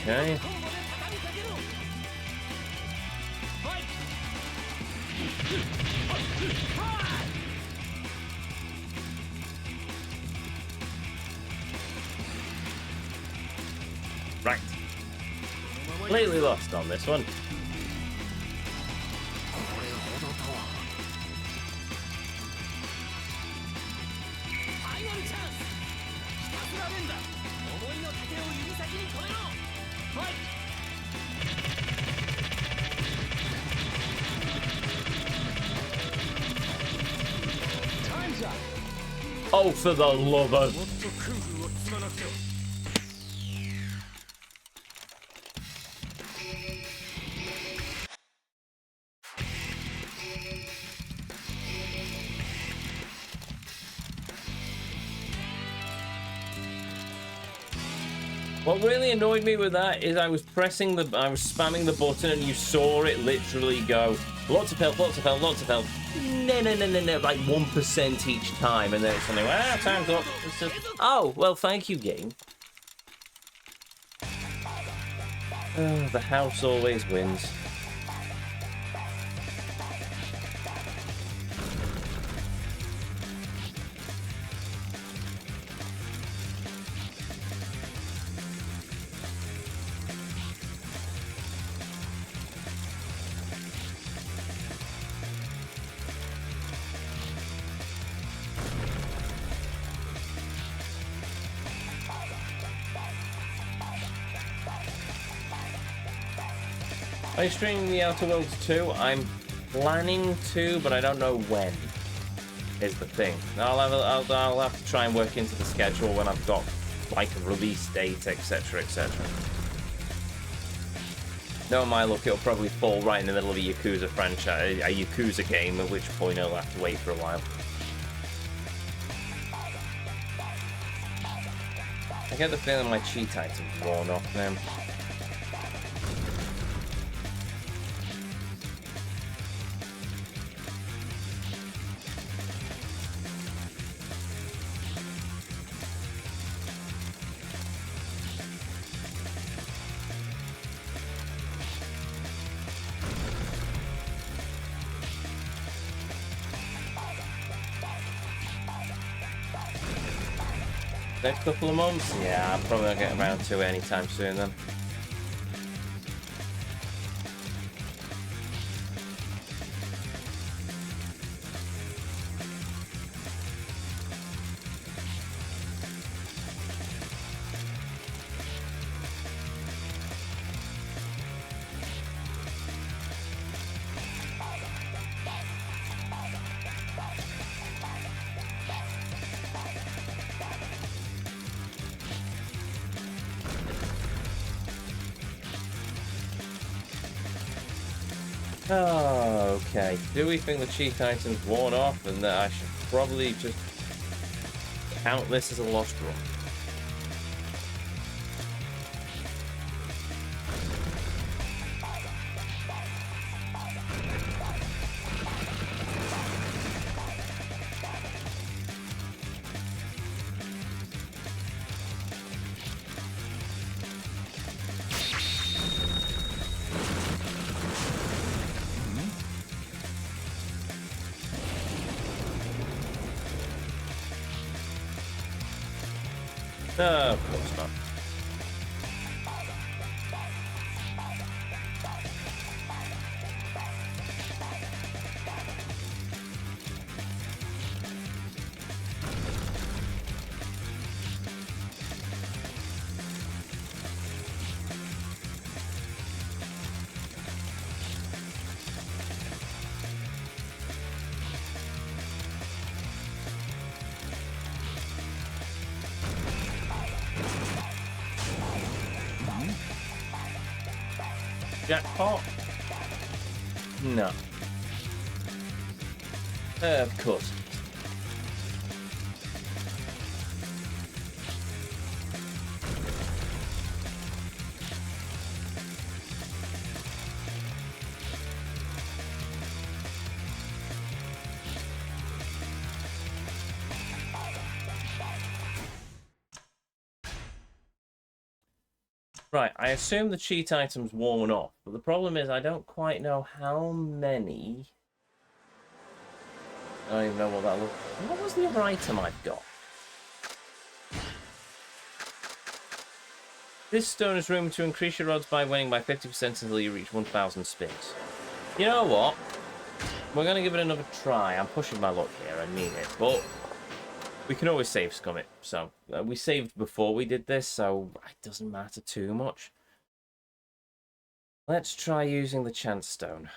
Okay. Right. Completely lost on this one. Oh, for the love of... What really annoyed me with that is I was spamming the button and you saw it literally go, lots of health, lots of health, lots of health. No, like 1% each time, and then it's suddenly, time's up. It's just, oh, well, thank you, game. Oh, the house always wins. Are you streaming the Outer Worlds 2? I'm planning to, but I don't know when. Is the thing. I'll have to try and work into the schedule when I've got like a release date, etc., etc. No, my luck, it'll probably fall right in the middle of a Yakuza franchise, a Yakuza game, at which point I'll have to wait for a while. I get the feeling my cheat item's worn off now. Next couple of months? Yeah, I'm probably not getting around to it anytime soon then. Oh, okay. Do we think the cheat item's worn off and that I should probably just count this as a lost run? No, of course not. Jackpot? No. Of course. Right, I assume the cheat item's worn off, but the problem is I don't quite know how many. I don't even know what that looks like. What was the other item I've got? This stone is rumored to increase your odds by winning by 50% until you reach 1,000 spins. You know what? We're going to give it another try. I'm pushing my luck here, I mean it, but we can always save scum it. So we saved before we did this, so it doesn't matter too much. Let's try using the chance stone.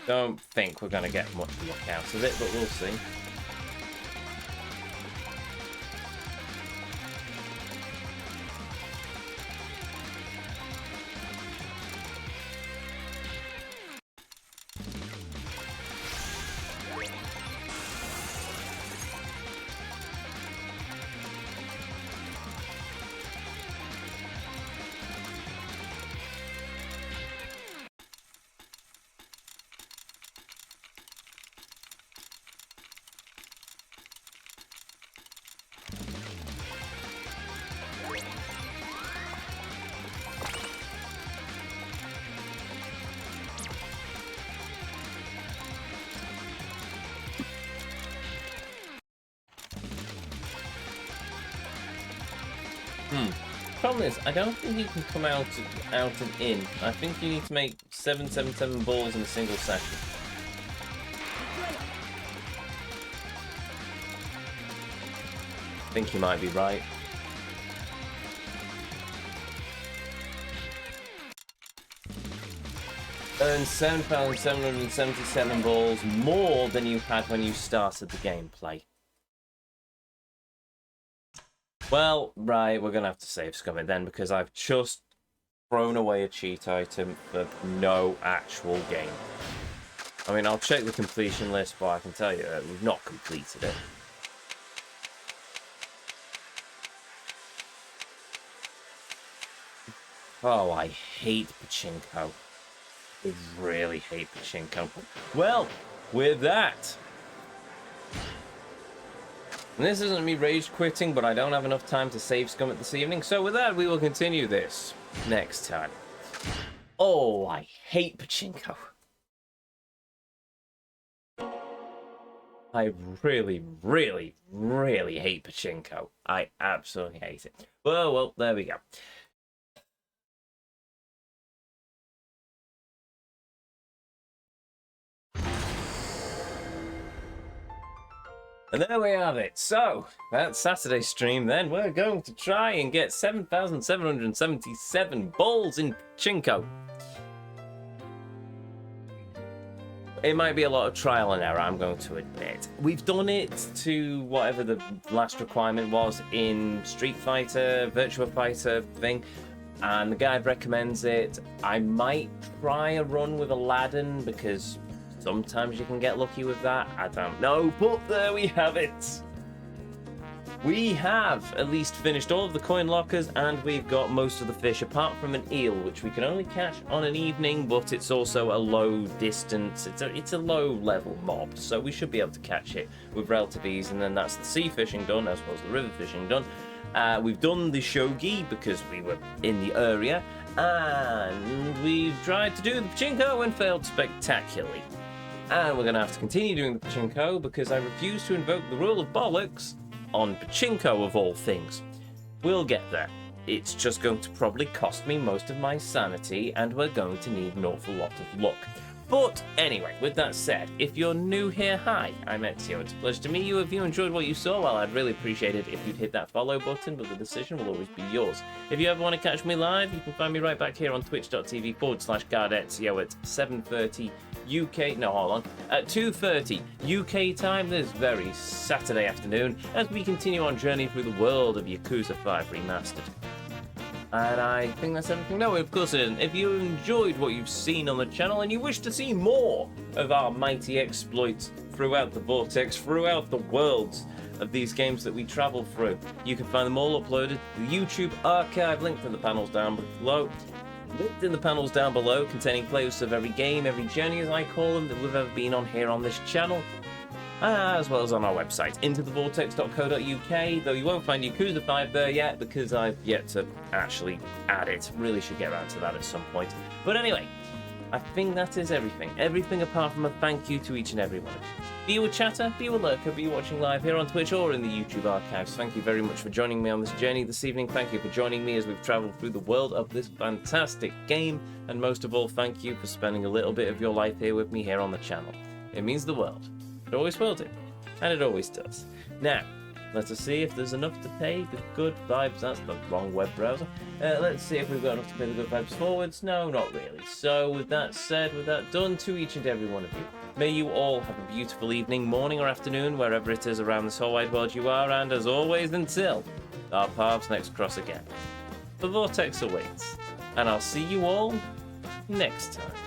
Don't think we're going to get much luck out of it, but we'll see. Problem is, I don't think you can come out and in. I think you need to make 777 balls in a single session. think you might be right. Earn 7,777 balls, more than you had when you started the gameplay. Well, right, we're going to have to save scum it then, because I've just thrown away a cheat item for no actual game. I mean, I'll check the completion list, but I can tell you that we've not completed it. Oh, I hate pachinko. I really hate pachinko. Well, with that... And this isn't me rage quitting, but I don't have enough time to save scum it this evening, so with that, we will continue this next time. Oh, I hate pachinko. I really, really, really hate pachinko. I absolutely hate it. Well, there we go. And there we have it. So, that Saturday stream then, we're going to try and get 7,777 balls in pachinko. It might be a lot of trial and error, I'm going to admit. We've done it to whatever the last requirement was in Street Fighter, Virtua Fighter thing, and the guide recommends it. I might try a run with Aladdin, because sometimes you can get lucky with that. I don't know, but there we have it. We have at least finished all of the coin lockers, and we've got most of the fish, apart from an eel, which we can only catch on an evening, but it's also a low distance. It's a low level mob, so we should be able to catch it with relative ease, and then that's the sea fishing done, as well as the river fishing done. We've done the shogi because we were in the area, and we've tried to do the pachinko and failed spectacularly. And we're going to have to continue doing the pachinko because I refuse to invoke the rule of bollocks on pachinko of all things. We'll get there. It's just going to probably cost me most of my sanity, and we're going to need an awful lot of luck. But anyway, with that said, if you're new here, hi, I'm Ezio. It's a pleasure to meet you. If you enjoyed what you saw, well, I'd really appreciate it if you'd hit that follow button, but the decision will always be yours. If you ever want to catch me live, you can find me right back here on twitch.tv/GuardEzio at 7:30 UK, no, hold on, at 2:30 UK time this very Saturday afternoon, as we continue on journey through the world of Yakuza 5 Remastered. And I think that's everything. No, of course it isn't. If you enjoyed what you've seen on the channel and you wish to see more of our mighty exploits throughout the Vortex, throughout the worlds of these games that we travel through, you can find them all uploaded to the YouTube archive, linked in the panels down below. Linked in the panels down below, containing playlists of every game, every journey as I call them, that we've ever been on here on this channel. As well as on our website, intothevortex.co.uk, though you won't find Yakuza 5 there yet, because I've yet to actually add it. Really should get around to that at some point. But anyway, I think that is everything. Everything apart from a thank you to each and every one of you. Be you a chatter, be you a lurker, be you watching live here on Twitch or in the YouTube archives. Thank you very much for joining me on this journey this evening. Thank you for joining me as we've travelled through the world of this fantastic game. And most of all, thank you for spending a little bit of your life here with me here on the channel. It means the world. It always will do, and it always does. Now, let us see if there's enough to pay the good vibes. That's the wrong web browser. Let's see if we've got enough to pay the good vibes forwards. No, not really. So with that said, with that done, to each and every one of you, may you all have a beautiful evening, morning or afternoon, wherever it is around this whole wide world you are, and as always, until our paths next cross again, the Vortex awaits, and I'll see you all next time.